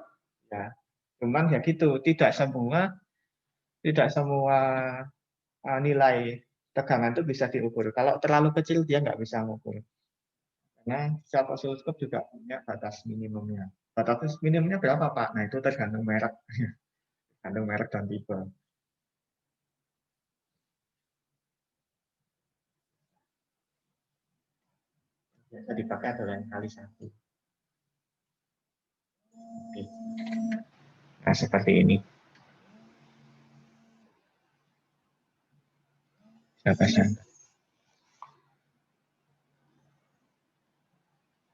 Ya. Cuman ya gitu, tidak semua nilai tegangan itu bisa diukur. Kalau terlalu kecil dia nggak bisa mengukur. Karena setiap osiloskop juga punya batas minimumnya. Batas minimumnya berapa Pak? Nah itu tergantung merek, tergantung merek dan tipe. Biasa dipakai adalah yang kali 1. Oke. Nah seperti ini.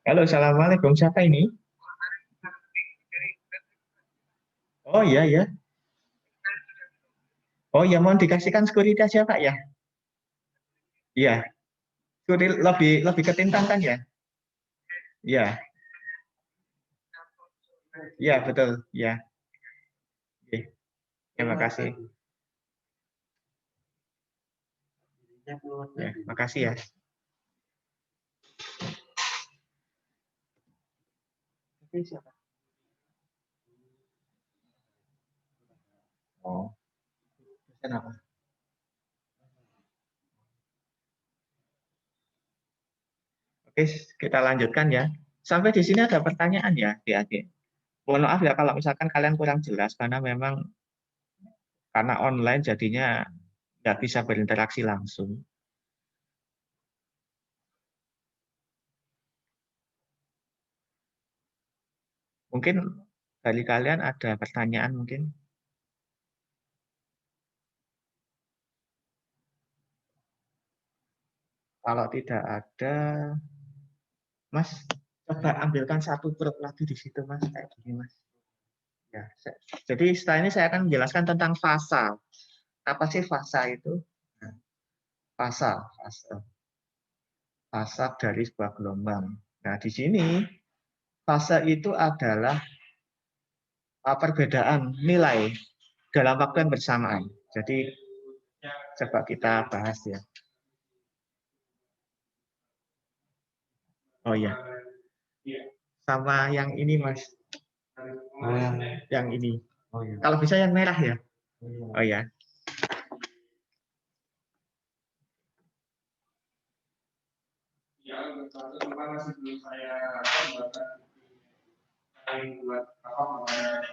Halo, assalamualaikum. Siapa ini? Oh iya ya. Oh ya, mohon dikasihkan sekuritas ya Pak ya. Iya. Lebih ketintang kan ya? Iya. Iya betul. Iya. Oke. Terima kasih. Ya, makasih ya. Siapa? Oh. Kenapa? Oke, kita lanjutkan ya. Sampai di sini ada pertanyaan ya, adik-adik. Mohon maaf ya kalau misalkan kalian kurang jelas karena memang karena online jadinya nggak bisa berinteraksi langsung. Mungkin dari kalian ada pertanyaan mungkin? Kalau tidak ada, Mas, coba ambilkan satu probe lagi di situ, Mas. Kayak gini, Mas. Ya, jadi setelah ini saya akan menjelaskan tentang fasa. Apa sih fasa itu? Nah, fasa dari sebuah gelombang. Nah, di sini fase itu adalah perbedaan nilai dalam waktu yang bersamaan. Jadi coba kita bahas ya. Oh ya, sama yang ini Mas. Yang ini. Oh, ya. Kalau bisa yang merah ya. Oh ya. Ya, masih belum saya buat apa namanya.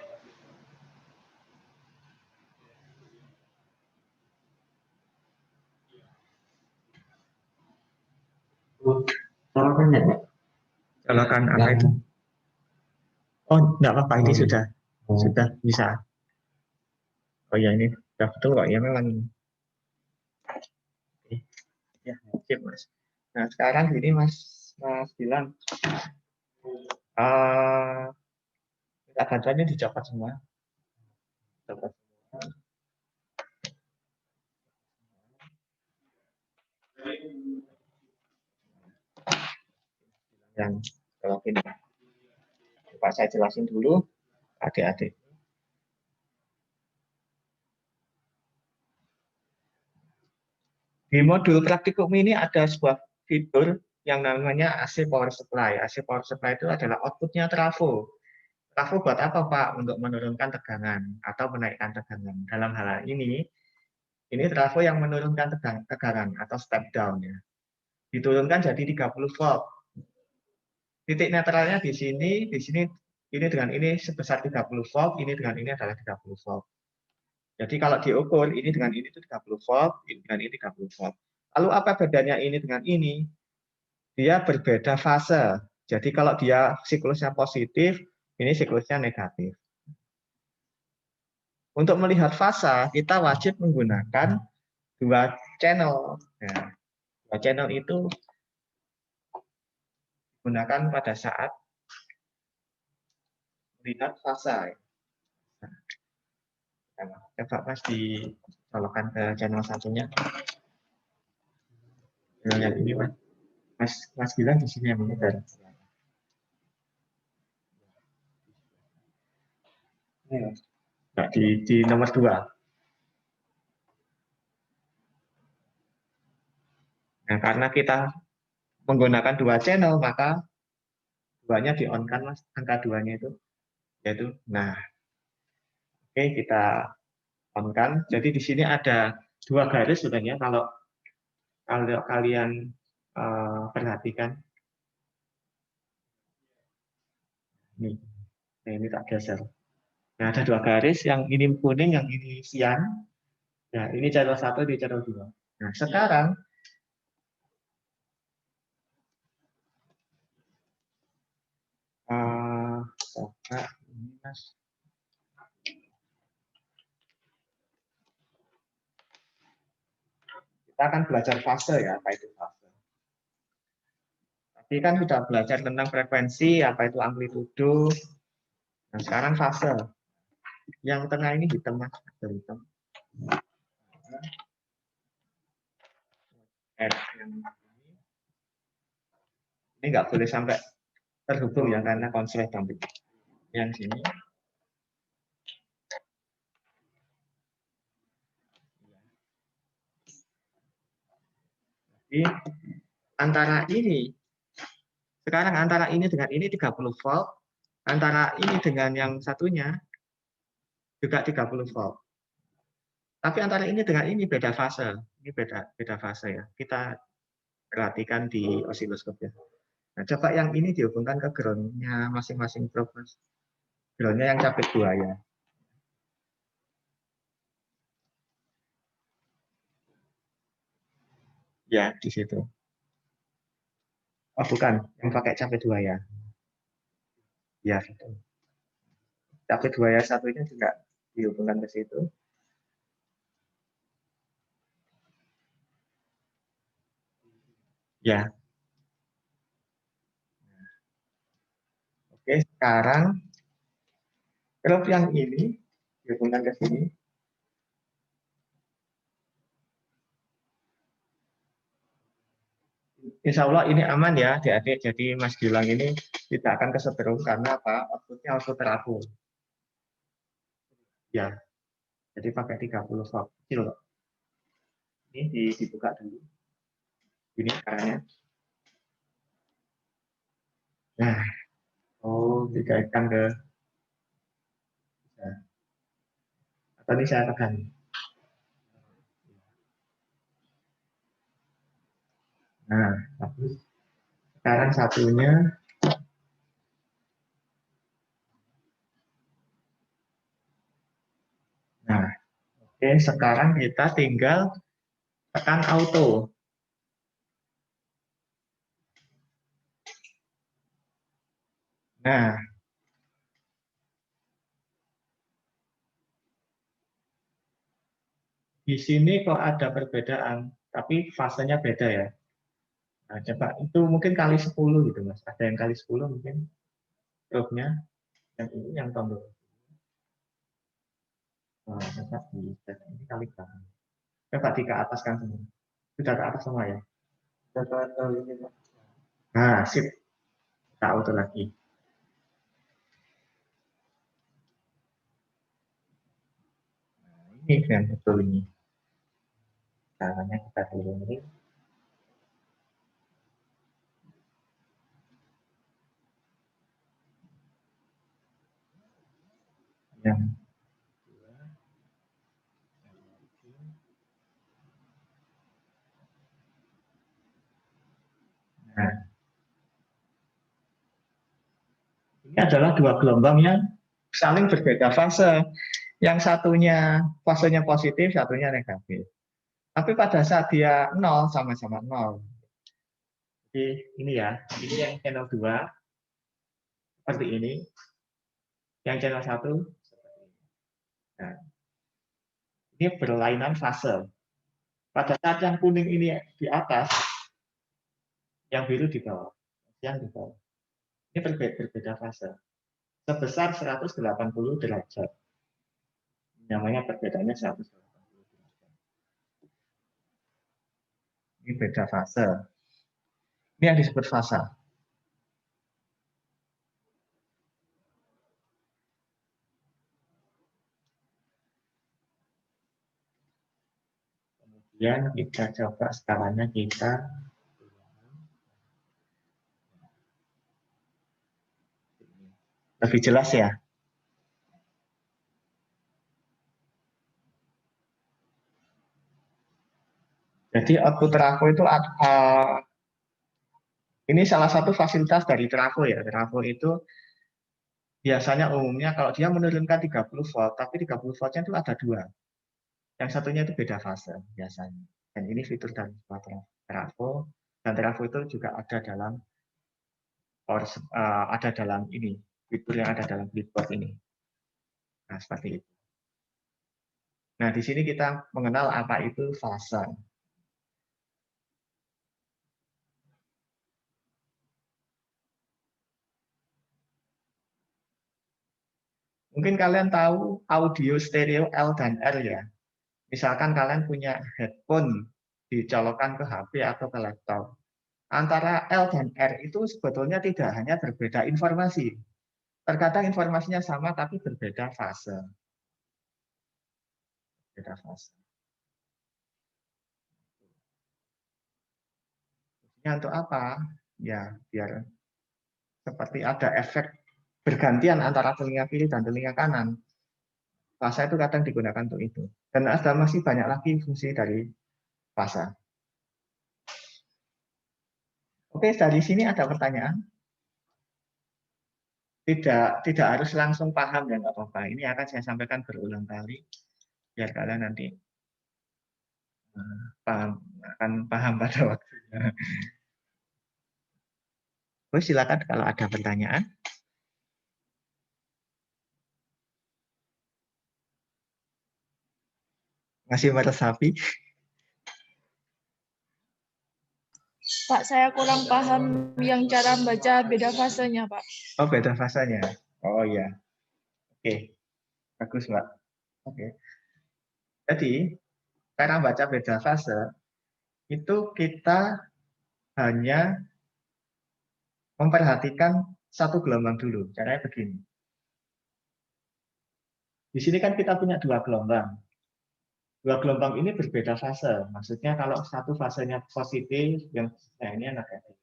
Colokan ya, Pak? Colokan apa itu? Oh, enggak apa-apa, ini sudah bisa. Oh ya, ini sudah betul kok ya memang ini. Oke. Ya, sip, Mas. Nah, sekarang gini Mas bilang minta bantuannya dicopot semua. Copot. Yang kalau ini, coba saya jelasin dulu adik-adik. Di modul praktikum ini ada sebuah fitur yang namanya AC power supply. AC power supply itu adalah outputnya trafo. Trafo buat apa Pak? Untuk menurunkan tegangan atau menaikkan tegangan. Dalam hal ini trafo yang menurunkan tegangan atau step down ya. Diturunkan jadi 30 volt. Titik netralnya di sini ini dengan ini sebesar 30 volt, ini dengan ini adalah 30 volt. Jadi kalau diukur ini dengan ini itu 30 volt, ini dengan ini 30 volt. Lalu apa bedanya ini dengan ini? Dia berbeda fase. Jadi kalau dia siklusnya positif, ini siklusnya negatif. Untuk melihat fase, kita wajib menggunakan dua channel. Nah, dua channel itu digunakan pada saat melihat fase. Nah, coba Mas dicolokkan ke channel satunya. Lihat ini Mas bilang di sini yang benar. Nah, di nomor 2. Nah, karena kita menggunakan 2 channel, maka duanya di-on-kan, Mas. Angka 2-nya itu. Yaitu, nah, oke, kita on-kan. Jadi di sini ada 2 garis sebenarnya kalau kalian perhatikan. Ini tak geser. Nah, ada 2 garis, yang ini kuning, yang ini siang. Nah, ini channel 1, di channel 2. Nah, sekarang coba ini Mas. Kita akan belajar fase ya, apa itu fase. Tadi kan sudah belajar tentang frekuensi, apa itu amplitudo. Nah, sekarang fase. Yang tengah ini hitam, Mas. Hitam. Ini nggak boleh sampai terhubung ya, karena konslet nanti. Yang sini. Jadi, antara ini, sekarang antara ini dengan ini 30 volt, antara ini dengan yang satunya juga 30 volt. Tapi antara ini dengan ini beda fase. Ini beda fase ya. Kita perhatikan di osiloskop ya. Nah, coba yang ini dihubungkan ke ground-nya masing-masing probe, Mas. Ground-nya yang capek 2 ya. Ya, di situ. Oh, bukan. Yang pakai capek 2 ya. Ya, gitu. Capek 2 ya satunya juga dihubungkan ke situ. Ya. Oke, sekarang probe yang ini dihubungkan ke sini. Insya Allah ini aman ya, adik-adik. Jadi Mas Gilang ini tidak akan kesetrum karena apa? Outputnya output terapung. Ya, jadi pakai 30 volt. Kecil loh. Ini dibuka dulu. Ini caranya. Nah, dikaitkan ke. Atau ini saya tekan. Nah, bagus. Sekarang satunya. Nah, oke, sekarang kita tinggal tekan auto. Nah, di sini kok ada perbedaan, tapi fasenya beda ya. Nah, coba itu mungkin kali 10 gitu, Mas. Ada yang kali 10 mungkin probe-nya. Yang ini yang tombol. Nah, coba di ini kali berapa? Coba di ke atas kan semua. Sudah ke atas semua ya. Nah, sip. Kita auto lagi. Nah, ini yang betul ini. Caranya kita dulu ini. Yang nah, ini adalah 2 gelombang yang saling berbeda fase. Yang satunya fasenya positif, satunya negatif. Tapi pada saat dia 0, sama-sama 0. Jadi ini ya, ini yang channel 2, seperti ini. Yang channel 1, seperti ini. Nah, ini berlainan fase. Pada saat yang kuning ini di atas, yang biru di bawah. Yang di bawah. Ini berbeda fase. sebesar 180 derajat. Namanya perbedaannya 180 derajat. Ini beda fase. Ini yang disebut fasa. Kemudian kita coba skalanya kita lebih jelas ya. Jadi output trafo itu ini salah satu fasilitas dari trafo ya. Trafo itu biasanya umumnya kalau dia menurunkan 30 volt, tapi 30 voltnya itu ada dua. Yang satunya itu beda fase biasanya. Dan ini fitur dari trafo. Dan trafo itu juga ada dalam ini fitur yang ada dalam breadboard ini. Nah, seperti itu. Nah, di sini kita mengenal apa itu fase. Mungkin kalian tahu audio stereo L dan R ya. Misalkan kalian punya headphone dicolokkan ke HP atau ke laptop. Antara L dan R itu sebetulnya tidak hanya berbeda informasi. Terkadang informasinya sama tapi berbeda fase. Beda fase. Fungsinya untuk apa? Ya, biar seperti ada efek bergantian antara telinga kiri dan telinga kanan. Fase itu kadang digunakan untuk itu. Dan ada masih banyak lagi fungsi dari fase. Oke, dari sini ada pertanyaan? Tidak harus langsung paham ya, nggak apa-apa. Ini akan saya sampaikan berulang kali biar kalian nanti akan paham pada waktunya. Terus silakan kalau ada pertanyaan. Masih meresapi? Pak, saya kurang paham yang cara baca beda fasenya, Pak. Oh, beda fasanya. Oh iya. Oke. Bagus, Mbak. Oke. Jadi, cara baca beda fase itu kita hanya memperhatikan satu gelombang dulu. Caranya begini. Di sini kan kita punya dua gelombang. Dua gelombang ini berbeda fase. Maksudnya kalau satu fasenya positif, yang ini negatif.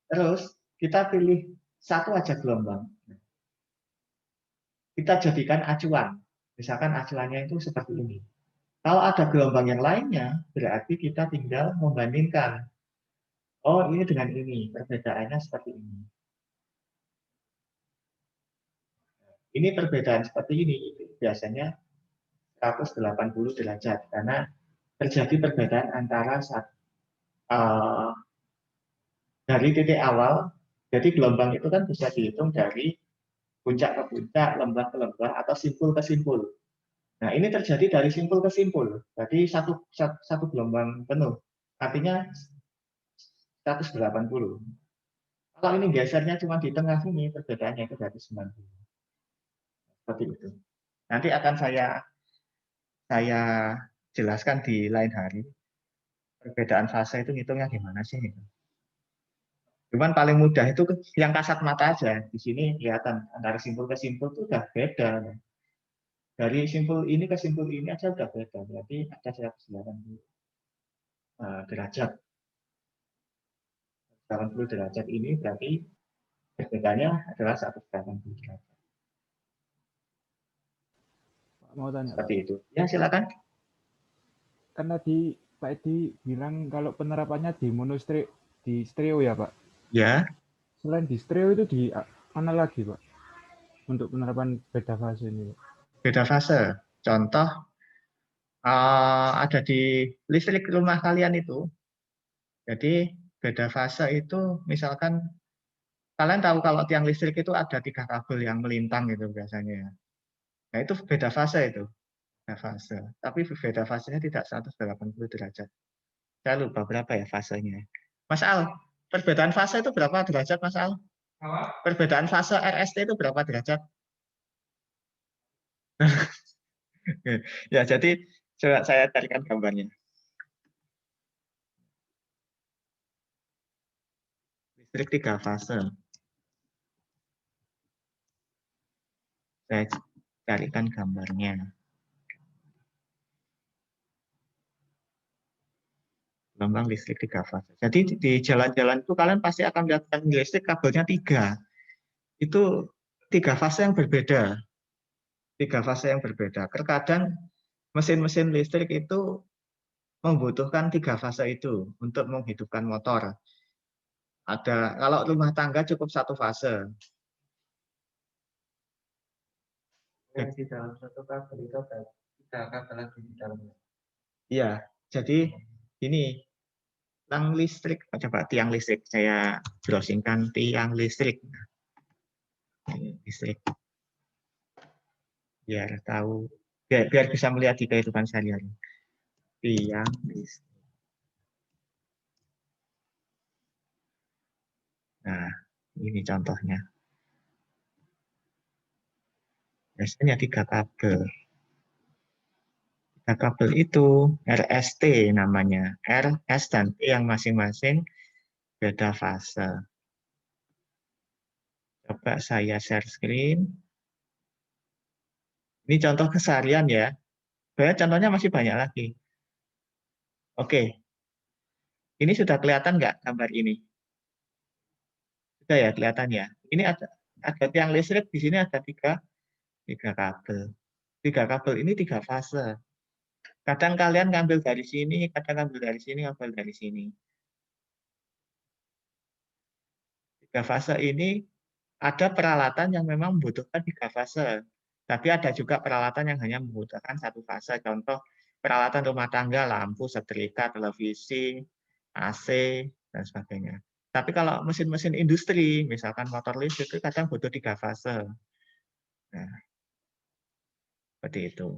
Terus kita pilih satu aja gelombang. Kita jadikan acuan. Misalkan acuannya itu seperti ini. Kalau ada gelombang yang lainnya, berarti kita tinggal membandingkan. Oh, ini dengan ini, perbedaannya seperti ini. Ini perbedaan seperti ini, itu biasanya 180 derajat, karena terjadi perbedaan antara dari titik awal, jadi gelombang itu kan bisa dihitung dari puncak ke puncak, lembah ke lembah, atau simpul ke simpul. Nah, ini terjadi dari simpul ke simpul, jadi satu gelombang penuh, artinya 180. Kalau ini gesernya cuma di tengah sini, perbedaannya itu dari 90. Seperti itu. Nanti akan saya jelaskan di lain hari. Perbedaan fase itu ngitungnya gimana sih? Cuman paling mudah itu yang kasat mata aja. Di sini kelihatan antara simpul ke simpul itu udah beda. Dari simpul ini ke simpul ini aja udah beda. Berarti ada 180 derajat. 180 derajat ini berarti perbedaannya adalah 180 derajat. Mau tanya, Seperti itu. Ya, silakan. kan tadi Pak Edi bilang kalau penerapannya di di stereo ya Pak. Ya. Selain di stereo itu di mana lagi Pak? Untuk penerapan beda fase ini Pak. Beda fase. Contoh ada di listrik rumah kalian itu. Jadi beda fase itu misalkan kalian tahu kalau tiang listrik itu ada 3 kabel yang melintang gitu biasanya. Nah, itu beda fase itu. Beda fase. Tapi beda fasenya tidak 180 derajat. Saya lupa berapa ya fasenya. Mas Al, Perbedaan fase itu berapa derajat, Mas Al? Perbedaan fase RST itu berapa derajat? Ya, jadi coba saya carikan gambarnya. Listrik 3 fase. Saya carikan gambarnya. Gelombang listrik 3 fase. Jadi di jalan-jalan itu kalian pasti akan melihat listrik kabelnya 3. Itu 3 fase yang berbeda. 3 fase yang berbeda. Terkadang mesin-mesin listrik itu membutuhkan 3 fase itu untuk menghidupkan motor. Ada, kalau rumah tangga cukup 1 fase. Yang di dalam satu kabel itu ada 3 kabel lagi di dalamnya. Iya, jadi ini tiang listrik. Coba tiang listrik. Saya browsingkan tiang listrik. Listrik. Biar tahu, biar bisa melihat di kehidupan sehari-hari. Tiang listrik. Nah, ini contohnya. Biasanya 3 kabel. 3 kabel itu RST namanya. R, S, dan T yang masing-masing beda fase. Coba saya share screen. Ini contoh keseharian ya. Sebenarnya contohnya masih banyak lagi. Oke. Ini sudah kelihatan nggak gambar ini? Sudah ya, kelihatan ya. Ini ada tiang listrik, di sini ada 3 kabel. 3 kabel ini 3 fase. Kadang kalian ngambil dari sini, kadang ngambil dari sini, ngambil dari sini. 3 fase ini ada peralatan yang memang membutuhkan 3 fase. Tapi ada juga peralatan yang hanya membutuhkan 1 fase. Contoh peralatan rumah tangga, lampu, setrika, televisi, AC, dan sebagainya. Tapi kalau mesin-mesin industri, misalkan motor listrik, itu kadang butuh 3 fase. Nah, seperti itu.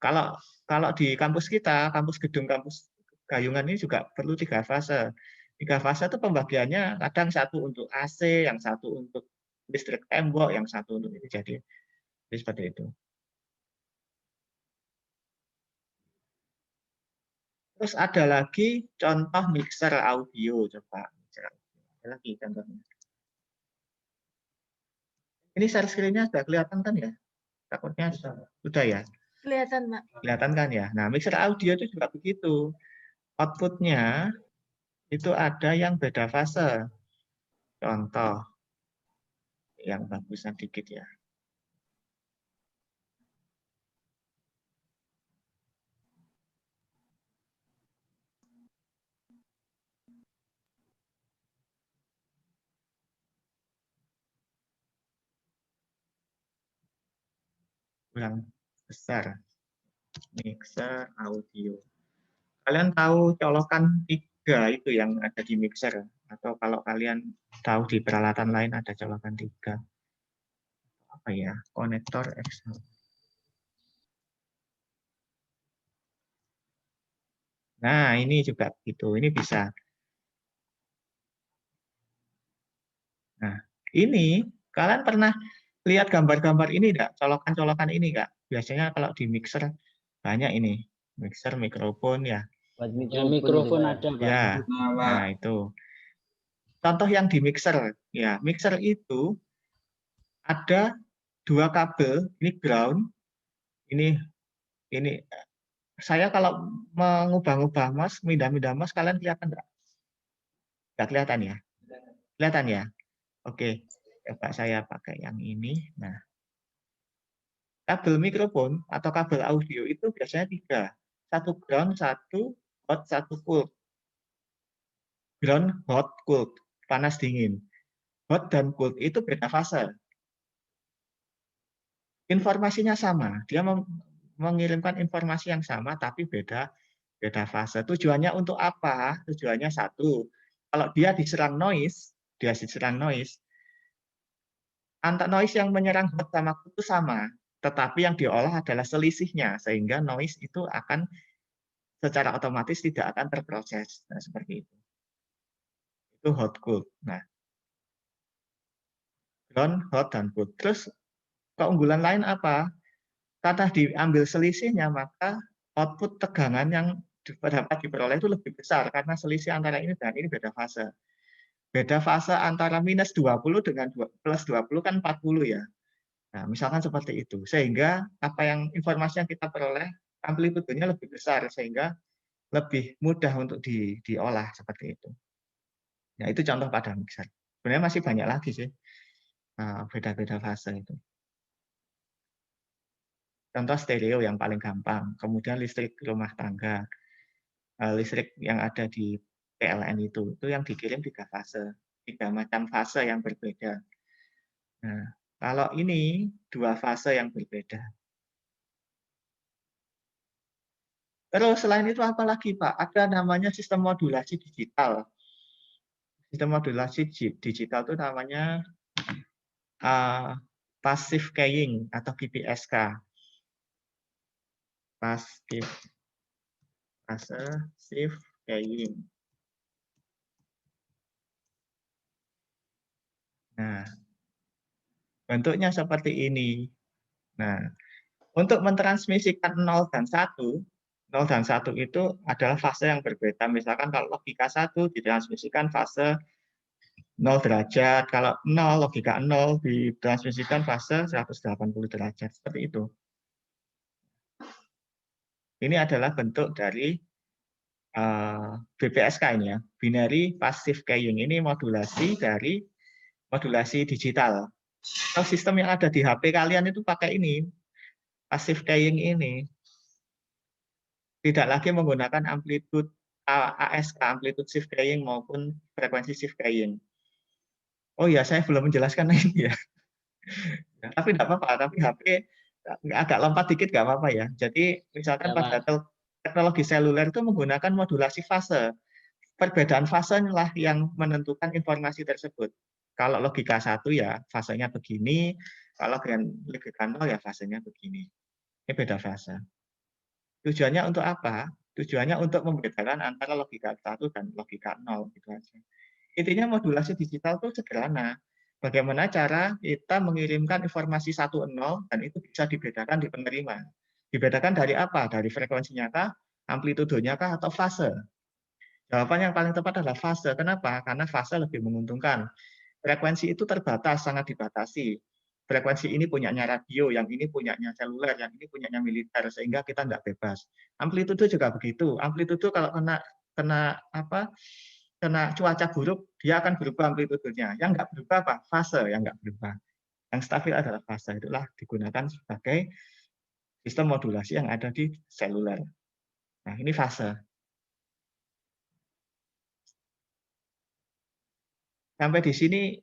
Kalau di kampus kita, gedung kampus Gayungan ini juga perlu 3 fase. 3 fase itu pembagiannya kadang 1 untuk AC, yang 1 untuk listrik tembok, yang 1 untuk itu. Jadi seperti itu. Terus ada lagi contoh mixer audio, coba. Ada lagi contohnya. Ini share screen-nya sudah kelihatan kan ya? Takutnya sudah ya? Kelihatan, Mak. Kelihatan kan ya? Nah, mixer audio itu juga begitu. Output-nya itu ada yang beda fase. Contoh yang bagusan dikit ya. Kurang besar. Mixer audio. Kalian tahu colokan 3 itu yang ada di mixer? Atau kalau kalian tahu di peralatan lain ada colokan 3. Apa ya? Konektor XLR. Nah, ini juga gitu. Ini bisa. Nah, ini kalian pernah lihat gambar-gambar ini enggak? Colokan-colokan ini enggak? Biasanya kalau di mixer banyak ini. Mixer, mikrofon ya. Buat Ya, mikrofon, mikrofon itu, Pak. ada, Pak. Ya. Nah, itu. Contoh yang di mixer. Ya, mixer itu ada 2 kabel, ini ground, ini saya kalau mengubah-ubah mouse, pindah-pindah mouse, kalian kelihatan enggak? Enggak kelihatan ya? Kelihatan ya? Oke, coba saya pakai yang ini. Nah, kabel mikrofon atau kabel audio itu biasanya 3. 1 ground, 1 hot, 1 cold. Ground, hot, cold. Panas, dingin. Hot dan cold itu beda fase. Informasinya sama. Dia mengirimkan informasi yang sama, tapi beda fase. Tujuannya untuk apa? Tujuannya 1. Kalau dia diserang noise, antar noise yang menyerang hot sama cold itu sama. Tetapi yang diolah adalah selisihnya, sehingga noise itu akan secara otomatis tidak akan terproses. Nah, seperti itu. Itu hot cold. Nah, ground, hot, dan cold. Terus keunggulan lain apa? Karena diambil selisihnya, maka output tegangan yang dapat diperoleh itu lebih besar karena selisih antara ini dan ini beda fase. Beda fase antara minus 20 dengan plus 20 kan 40 ya. Nah, misalkan seperti itu. Sehingga apa yang informasi yang kita peroleh amplitudenya lebih besar sehingga lebih mudah untuk diolah seperti itu. Nah, itu contoh pada mixer. Sebenarnya masih banyak lagi sih beda-beda fase itu. Contoh stereo yang paling gampang, kemudian listrik rumah tangga, listrik yang ada di PLN itu yang dikirim 3 fase, 3 macam fase yang berbeda. Nah, kalau ini 2 fase yang berbeda. Terus selain itu apa lagi Pak? Ada namanya sistem modulasi digital. Sistem modulasi digital itu namanya passive keying atau PPSK. Passive keying. Nah, bentuknya seperti ini. Nah, untuk mentransmisikan 0 dan 1, 0 dan 1 itu adalah fase yang berbeda. Misalkan kalau logika 1 ditransmisikan fase 0 derajat, kalau 0, logika 0 ditransmisikan fase 180 derajat. Seperti itu. Ini adalah bentuk dari BPSK ini ya, binary passive keying. Ini modulasi dari modulasi digital. Kalau sistem yang ada di HP kalian itu pakai ini, passive keying ini. Tidak lagi menggunakan amplitude ASK, amplitude shift keying maupun frekuensi shift keying. Oh ya, saya belum menjelaskan ini ya. Tapi tidak apa-apa, tapi HP agak lompat dikit nggak apa-apa ya. Jadi misalkan Ya, pada Pak. teknologi seluler itu menggunakan modulasi fase. Perbedaan fase lah yang menentukan informasi tersebut. Kalau logika 1 ya fasenya begini, kalau dengan logika 0 ya fasenya begini. Ini beda fase. Tujuannya untuk apa? Tujuannya untuk membedakan antara logika 1 dan logika 0. Gitu aja. Intinya modulasi digital itu sederhana. Bagaimana cara kita mengirimkan informasi 1, 0, dan itu bisa dibedakan di penerima. Dibedakan dari apa? Dari frekuensinya kah, amplitudenya kah, atau fase? Jawaban yang paling tepat adalah fase. Kenapa? Karena fase lebih menguntungkan. Frekuensi itu terbatas, sangat dibatasi. Frekuensi ini punyanya radio, yang ini punyanya seluler, yang ini punyanya militer, sehingga kita tidak bebas. Amplitudo juga begitu. Amplitudo kalau kena cuaca buruk, dia akan berubah amplitudenya. Yang nggak berubah apa? Fase yang nggak berubah. Yang stabil adalah fase. Itulah digunakan sebagai sistem modulasi yang ada di seluler. Nah, ini fase. Sampai di sini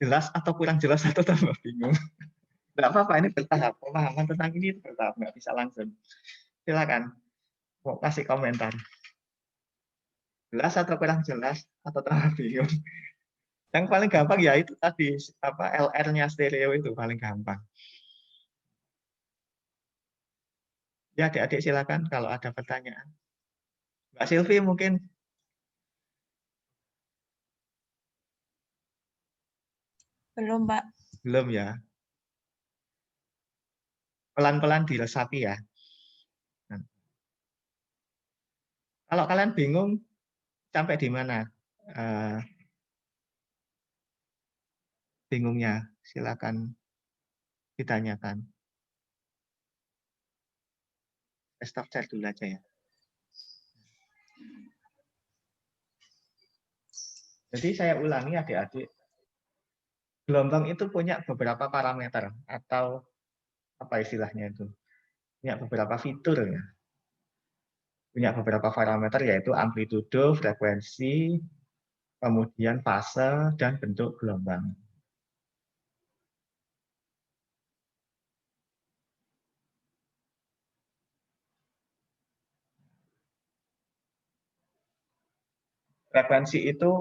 jelas atau kurang jelas atau tambah bingung? Nggak apa-apa, ini bertahap. Pemahaman tentang ini bertahap, nggak bisa langsung. Silakan, mau kasih komentar. Jelas atau kurang jelas atau tambah bingung? Yang paling gampang ya itu tadi LR-nya stereo itu paling gampang. Ya, adik-adik silakan kalau ada pertanyaan. Mbak Silvi mungkin Belum, Pak. belum ya. Pelan-pelan diresapi ya. Kalau kalian bingung sampai di mana? Bingungnya, silakan ditanyakan. Stop share dulu aja ya. Jadi saya ulangi adik-adik. Gelombang itu punya beberapa parameter atau apa istilahnya itu? Punya beberapa fitur ya. Punya beberapa parameter yaitu amplitudo, frekuensi, kemudian fase dan bentuk gelombang. Frekuensi itu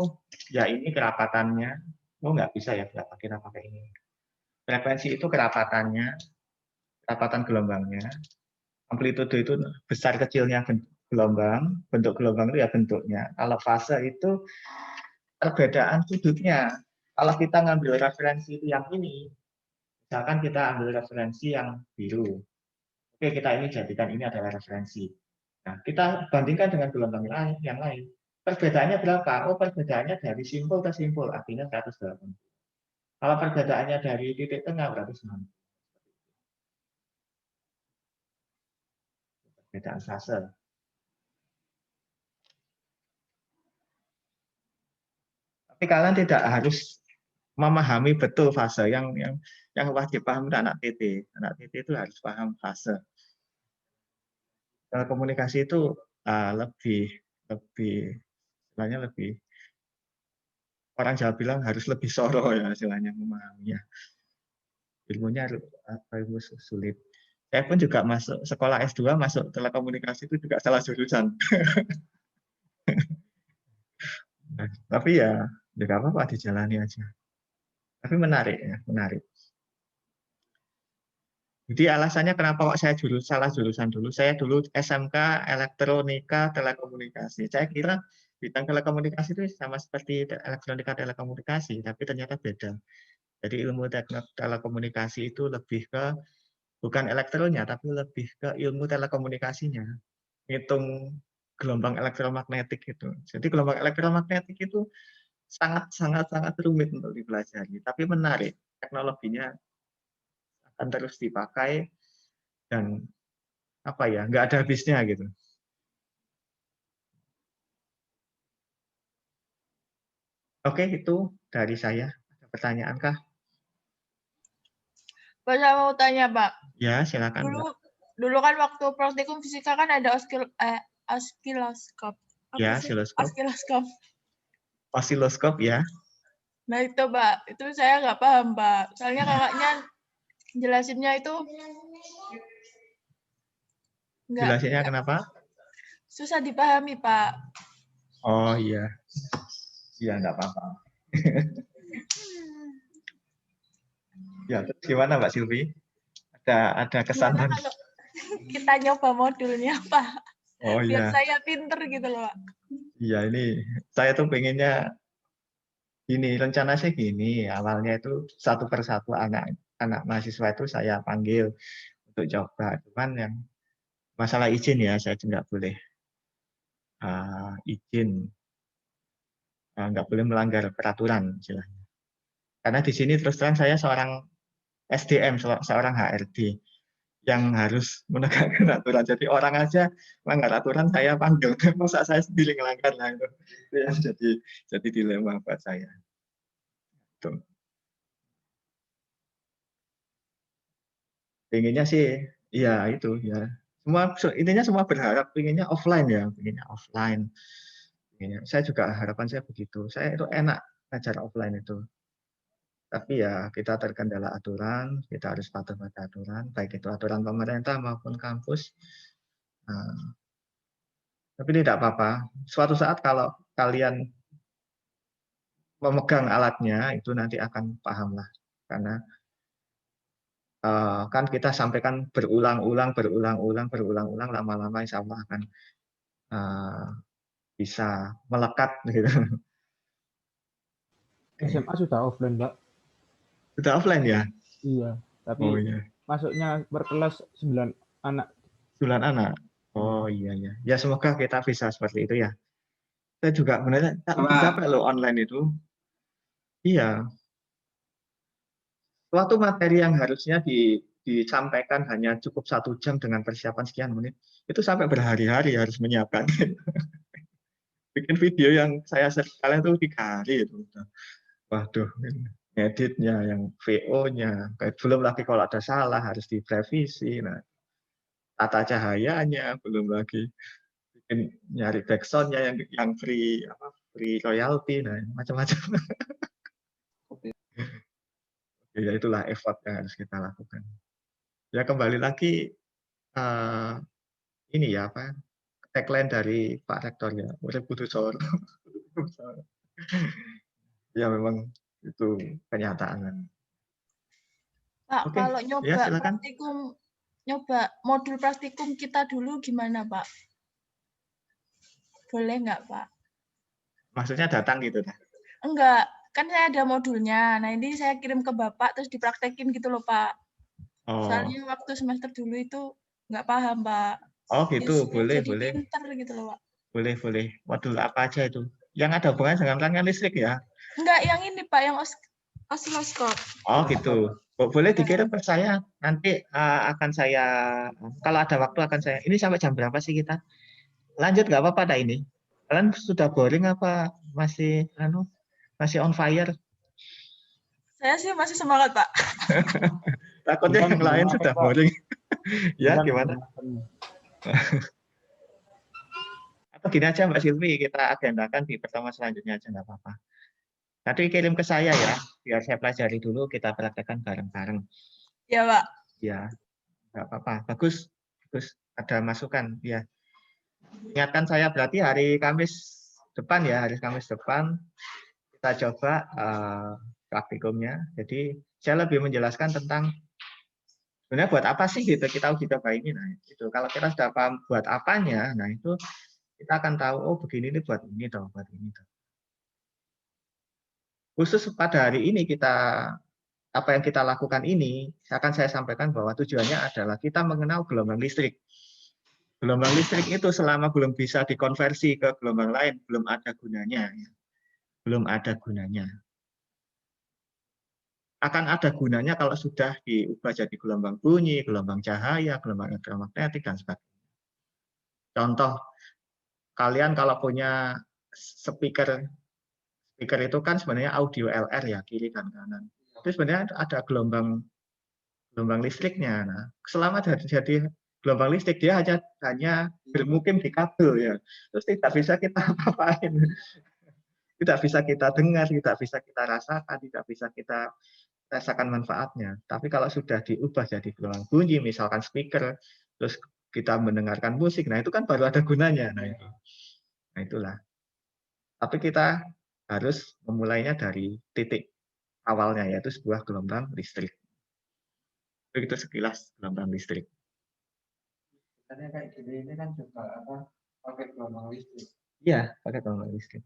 ya ini kerapatannya. Oh nggak bisa ya kita pakai ini. Frekuensi itu kerapatannya, kerapatan gelombangnya. Amplitudo itu besar kecilnya gelombang, bentuk gelombang itu ya bentuknya. Kalau fase itu perbedaan sudutnya. Kalau kita ngambil referensi itu yang ini, misalkan kita ambil referensi yang biru. Oke, kita ini jadikan ini adalah referensi. Nah, kita bandingkan dengan gelombang lain, yang lain. Perbedaannya berapa? Oh, perbedaannya dari simpul ke simpul, artinya 180. Kalau perbedaannya dari titik tengah berarti 90. Perbedaan fase. Tapi kalian tidak harus memahami betul fase. Yang wajib paham itu anak TT. Anak TT itu harus paham fase. Komunikasi itu lebih orang Jawa bilang harus lebih soro ya istilahnya memahaminya. Ilmunya ilmu sulit. Saya pun juga masuk sekolah S2 masuk telekomunikasi itu juga salah jurusan. Tapi ya nggak apa-apa dijalani aja. Tapi menarik ya, menarik. Jadi alasannya kenapa kok saya salah jurusan dulu. Saya dulu SMK Elektronika Telekomunikasi. Saya kira bidang telekomunikasi itu sama seperti elektronika telekomunikasi, tapi ternyata beda. Jadi ilmu telekomunikasi itu lebih ke bukan elektronnya, tapi lebih ke ilmu telekomunikasinya. Hitung gelombang elektromagnetik itu. Jadi gelombang elektromagnetik itu sangat rumit untuk dipelajari, tapi menarik. Teknologinya akan terus dipakai dan nggak ada habisnya gitu. Oke, itu dari saya. Ada pertanyaan kah? Pak, saya mau tanya, Pak. Ya, silakan. Dulu kan waktu praktikum fisika kan ada osiloskop. Ya, Osiloskop. Osiloskop ya. Nah itu, Pak. Itu saya nggak paham, Pak. Soalnya kakaknya jelasinnya itu Jelasinnya kenapa? Susah dipahami, Pak. Oh iya. Iya, nggak apa-apa. Ya, terus gimana Mbak Silvi? Ada kesan dan kalau kita nyoba modulnya, Pak? Oh biar iya. saya pinter gitu loh, Pak. Iya, ini saya tuh pengennya gini, rencana saya gini, awalnya itu satu persatu anak mahasiswa itu saya panggil untuk coba. Cuman yang masalah izin ya, saya nggak boleh izin, nggak boleh melanggar peraturan istilahnya. Karena di sini terus terang saya seorang SDM, seorang HRD yang harus menegakkan aturan. Jadi orang aja melanggar aturan saya panggil, masa saya sendiri melanggar, nah itu yang jadi dilema buat saya. Tuh. Pengennya sih, ya itu ya. Intinya semua berharap pengennya offline ya, pengennya offline. Saya juga harapan saya begitu. Saya itu enak ngajar offline itu. Tapi ya kita terkendala aturan, kita harus patuh pada aturan, baik itu aturan pemerintah maupun kampus. Nah, tapi tidak apa-apa. Suatu saat kalau kalian memegang alatnya, itu nanti akan paham lah. Karena kan kita sampaikan berulang-ulang, lama-lama insya Allah akan bisa melekat. Gitu. SMA sudah offline, Mbak. Sudah offline ya? Iya, tapi iya. Masuknya per kelas 9 anak. 9 anak? Oh iya. Ya semoga kita bisa seperti itu ya. Saya juga benar capek loh online itu. Iya. Suatu materi yang harusnya disampaikan hanya cukup 1 jam dengan persiapan sekian menit, itu sampai berhari-hari harus menyiapkan. Bikin video yang saya sekalian itu 3 hari itu. Waduh, ngeditnya, yang VO-nya, belum lagi kalau ada salah harus direvisi. Nah, tata cahayanya belum lagi bikin nyari backsound-nya yang free royalty, nah macam-macam. Ya itulah effort yang harus kita lakukan. Ya kembali lagi ini ya tagline dari Pak Rektor ya, urip kudu soro. Ya memang itu kenyataan. Pak, Oke, kalau ya, silakan. nyoba modul praktikum kita dulu gimana, Pak? Boleh nggak, Pak? Maksudnya datang gitu dah. Enggak, kan saya ada modulnya. Nah, ini saya kirim ke Bapak terus dipraktekin gitu loh, Pak. Oh, Soalnya waktu semester dulu itu nggak paham, Pak. oh gitu, boleh, Jadi boleh, pinter gitu loh, Pak. boleh, boleh. Modul apa aja itu? Yang ada hubungan dengan rangkaian listrik ya? Enggak, yang ini, Pak, yang osiloskop. Oh gitu. Boleh dikirim ke saya. Nanti akan saya, kalau ada waktu akan saya. Ini sampai jam berapa sih kita? Lanjut nggak apa-apa dah ini. Kalian sudah boring apa masih masih on fire? Saya sih masih semangat, Pak. Takutnya yang lain Gimana, sudah Pak? boring. Ya Gimana? gimana? Atau gini aja Mbak Silvi, kita agendakan di pertemuan selanjutnya aja nggak apa-apa. Nanti kirim ke saya ya, biar saya pelajari dulu, kita praktekkan bareng-bareng. Ya, Pak. Ya, nggak apa-apa. Bagus, bagus. Ada masukan. Ya, ingatkan saya berarti hari Kamis depan ya, hari Kamis depan kita coba praktikumnya. Jadi saya lebih menjelaskan tentang sebenarnya buat apa sih gitu kita uji coba ini. Nah, itu kalau kita sudah paham buat apanya, nah itu kita akan tahu oh begini ini buat ini toh, buat ini toh. Khusus pada hari ini apa yang kita lakukan ini akan saya sampaikan bahwa tujuannya adalah kita mengenal gelombang listrik. Gelombang listrik itu selama belum bisa dikonversi ke gelombang lain belum ada gunanya. Belum ada gunanya. Akan ada gunanya kalau sudah diubah jadi gelombang bunyi, gelombang cahaya, gelombang elektromagnetik dan sebagainya. Contoh, kalian kalau punya speaker itu kan sebenarnya audio LR ya, kiri dan kanan. Itu sebenarnya ada gelombang listriknya. Nah, selama jadi gelombang listrik dia hanya bermukim di kabel ya. Terus tidak bisa kita apa-apain. Tidak bisa kita dengar, tidak bisa kita rasakan, tidak bisa kita rasakan manfaatnya. Tapi kalau sudah diubah jadi gelombang bunyi, misalkan speaker, terus kita mendengarkan musik, nah itu kan baru ada gunanya. Nah itulah. Tapi kita harus memulainya dari titik awalnya, yaitu sebuah gelombang listrik. Begitu sekilas gelombang listrik. Karena kayak gini ini kan juga apa pakai gelombang listrik. Iya, pakai gelombang listrik.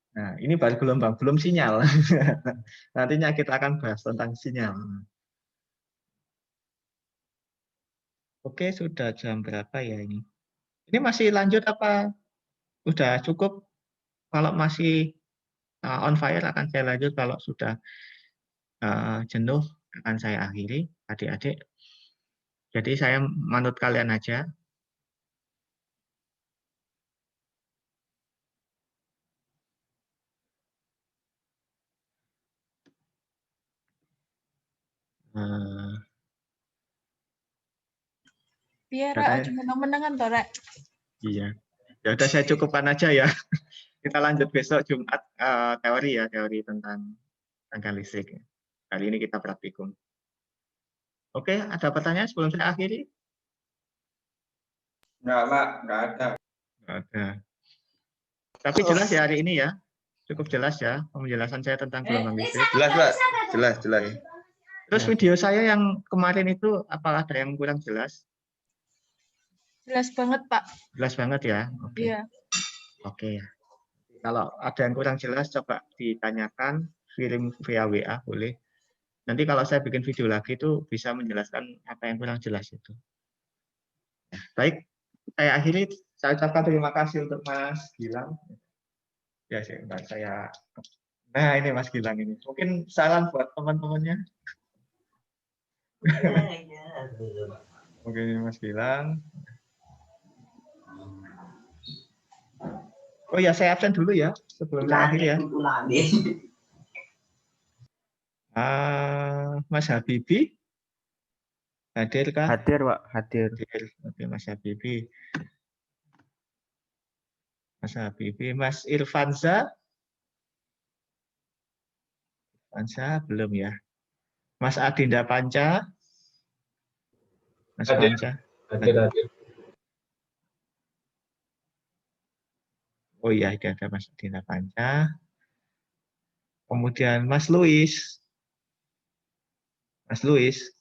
Nah, ini baru gelombang, belum sinyal. Nantinya kita akan bahas tentang sinyal. Oke, sudah jam berapa ya ini? Ini masih lanjut apa? Udah cukup? Kalau masih on fire akan saya lanjut. Kalau sudah jenuh akan saya akhiri, adik-adik. Jadi saya manut kalian aja. Biar Katanya, aja menang-menangan toh, Rek. iya. Ya udah saya cukupkan aja ya. Kita lanjut besok Jumat teori ya, teori tentang rangkaian listrik. Kali ini kita praktikum. Oke, ada pertanyaan sebelum saya akhiri? Enggak, Pak, enggak ada. Nggak ada. Tapi jelas ya hari ini ya. Cukup jelas ya penjelasan saya tentang gelombang listrik. Jelas, Pak. Jelas, jelas. Terus video saya yang kemarin itu apakah ada yang kurang jelas? Jelas banget, Pak. Jelas banget ya. Oke. Iya. Oke. Kalau ada yang kurang jelas coba ditanyakan, kirim via WA boleh. Nanti kalau saya bikin video lagi itu bisa menjelaskan apa yang kurang jelas itu. Ya, baik, saya akhiri. Saya ucapkan terima kasih untuk Mas Gilang. Ya, saya. Nah, ini Mas Gilang ini. Mungkin salam buat teman-temannya. Oke, Mas Gilang. Oh ya, saya absen dulu ya sebelum saya akhir ya. Mas Habibi hadir kah? Hadir, Pak. Hadir. Oke, Mas Habibi. Mas Habibi, Mas Irfanza. Irfanza belum ya. Mas Adinda Panca. Mas Panca. Hadir. Oh iya, ada Mas Adinda Panca. Kemudian Mas Luis. Mas Luis.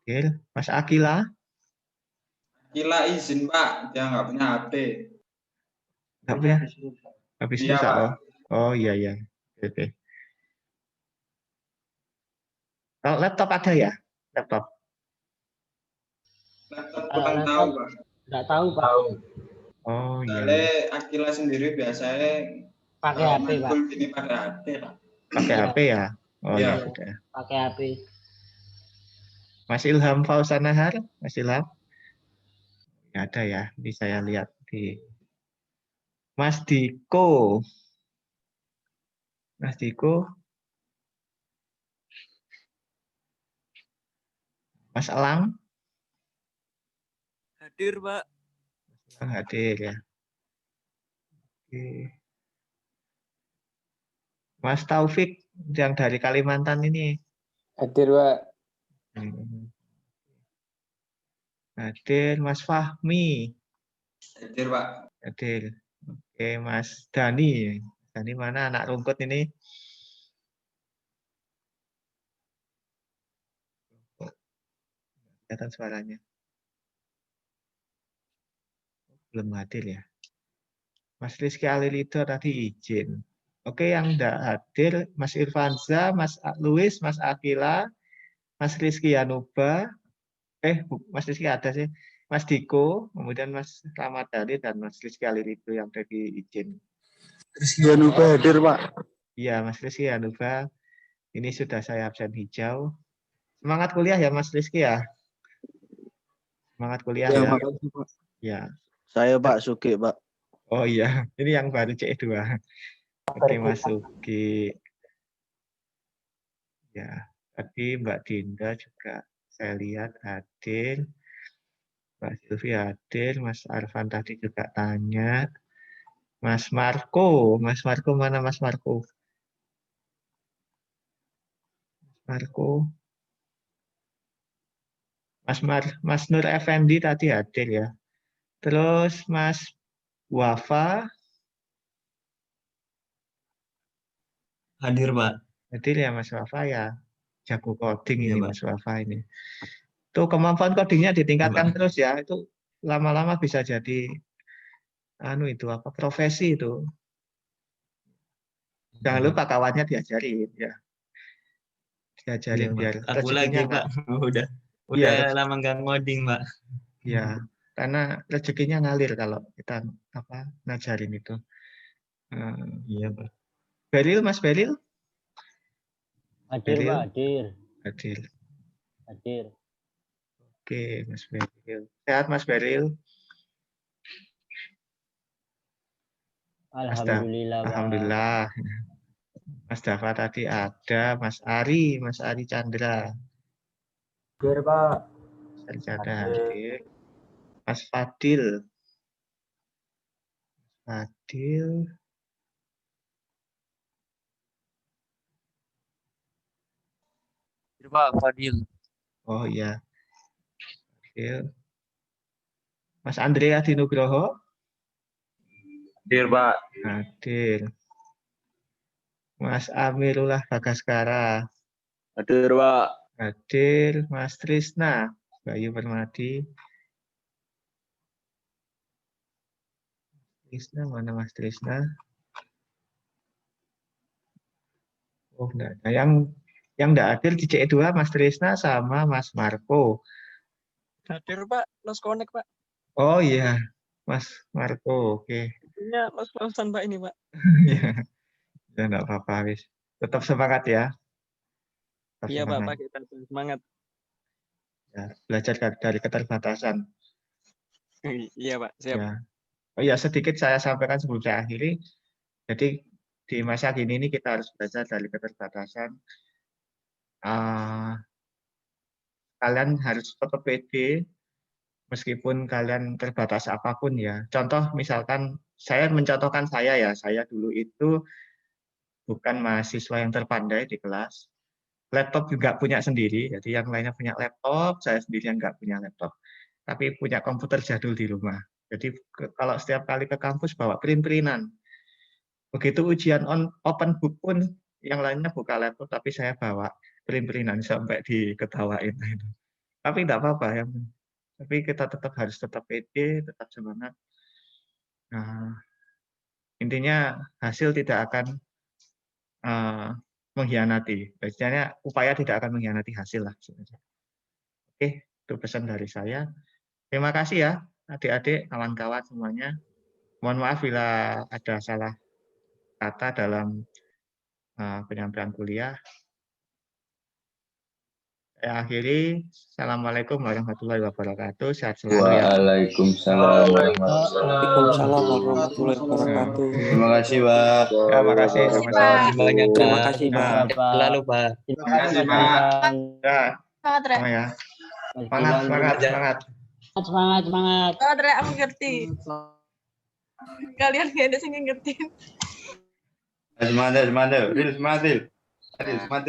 Oke, Mas Akila, Gila izin Pak, dia nggak punya HP. nggak punya, habis Iya lusa. Pak. Oh iya iya. Oke. Kalau laptop ada ya? Laptop. Laptop Kalau kurang tahu laptop Pak. nggak tahu Pak. Oh iya. Soalnya Akila sendiri biasanya Pakai kalau HP Pak. matkul gini pakai HP Pak. Pakai Iya. HP ya? Oh Iya. ya Iya. sudah. Pakai HP. Mas Ilham Fausanahar, Mas Ilham. Ya, ada ya, ini saya lihat di Mas Diko. Mas Diko, Mas Elang, Hadir, Pak. hadir ya. Oke. Mas Taufik yang dari Kalimantan ini. Hadir, Pak. Hadir Mas Fahmi. Hadir Pak. Hadir. Oke, Mas Dani. Dani mana anak rungkut ini? Kelihatan suaranya. Belum hadir ya. Mas Rizky Alilido tadi izin. Oke, yang tidak hadir Mas Irfanza, Mas Luis, Mas Akila, Mas Rizky Yanuba, Mas Rizky ada sih, Mas Diko, kemudian Mas Ramadhani dan Mas Rizky Alilido yang tadi izin. Rizky Yanuba hadir, Pak. Iya, Mas Rizky Yanuba, ini sudah saya absen hijau. Semangat kuliah ya Mas Rizky ya. Semangat kuliah Ya, ya. makasih, Pak. Ya. Saya Pak Suki, Pak. Oh iya, ini yang baru C2. Oke, Mas Suki. Ya, tadi Mbak Dinda juga saya lihat hadir. Mbak Silvi hadir, Mas Arfan tadi juga tanya. Mas Marco mana Mas Marco? Marco. Mas Nur Effendi tadi hadir ya. Terus Mas Wafa Hadir, Pak. hadir ya Mas Wafa ya. Jago coding Iya, ini Pak. Mas Wafa ini. Tuh kemampuan codingnya ditingkatkan Iya, Pak. terus ya. Itu lama-lama bisa jadi profesi itu. Jangan lupa kawannya diajarin ya. Diajarin Iya, Pak. biar Aku lagi, rezekinya Pak. Udah Iya, lama nggak ngoding, Pak. ya, karena rezekinya ngalir kalau kita ngajarin itu. Iya, Pak. Beril, Mas Beril? Hadir, Beril? Pak, hadir. Hadir. Hadir. Oke, Mas Beril. Sehat Mas Beril? Alhamdulillah, Pak. Alhamdulillah. Mas Dava tadi ada, Mas Ari Chandra. Hadir, Pak. Mas Ari Chandra hadir. Mas Fadil. Fadil. Hadir, Pak. Fadil. Oh iya. Fadil. Mas Andrea Dinugroho. Hadir Pak. Hadir. Mas Amirullah Bagaskara. Hadir, Pak. Hadir. Mas Trisna Bayu Permadi. Trisna, mana Mas Trisna? Oh, enggak ada. Yang enggak hadir di C2 Mas Trisna sama Mas Marco. Hadir Pak, Lost Connect Pak. Oh iya, Mas Marco, oke. Ini Lost Fausan Pak ini Pak. Ya, ya enggak apa-apa, wis. Tetap semangat ya. Tetap Iya Pak, semangat. kita semangat. Ya, belajar dari keterbatasan. Iya Pak, siap. Ya. Oh iya, sedikit saya sampaikan sebelum saya akhiri. Jadi di masa kini ini kita harus belajar dari keterbatasan. Kalian harus tetap pede meskipun kalian terbatas apapun ya. Contoh misalkan saya mencontohkan saya ya, saya dulu itu bukan mahasiswa yang terpandai di kelas. Laptop juga punya sendiri, jadi yang lainnya punya laptop, saya sendiri yang nggak punya laptop. Tapi punya komputer jadul di rumah. Jadi kalau setiap kali ke kampus bawa print-printan. Begitu ujian open book pun yang lainnya buka laptop, tapi saya bawa print-printan sampai diketawain. Tapi tidak apa-apa ya. Tapi kita harus tetap pede, tetap semangat. Nah, intinya hasil tidak akan mengkhianati. Biasanya upaya tidak akan mengkhianati hasil lah sebenarnya. Oke, itu pesan dari saya. Terima kasih ya adik-adik, kawan-kawan semuanya. Mohon maaf bila ada salah kata dalam penyampaian kuliah. Saya akhiri. Assalamualaikum warahmatullahi wabarakatuh. Sehat selalu ya. Waalaikumsalam warahmatullahi Waalaikumsalam warahmatullahi wabarakatuh. Terima kasih, Pak. Terima kasih. Sama-sama. Banyak, Terima Pak. kasih, Pak. Nah, Selalu, Pak. Terima kasih, Pak. ya, Semangat, Rek. sama ya. Semangat. Semangat. Semangat, Rek, aku ngerti. Kalian gak ada yang ngerti. Semangat. Ril, semangat, Ril. Semangat.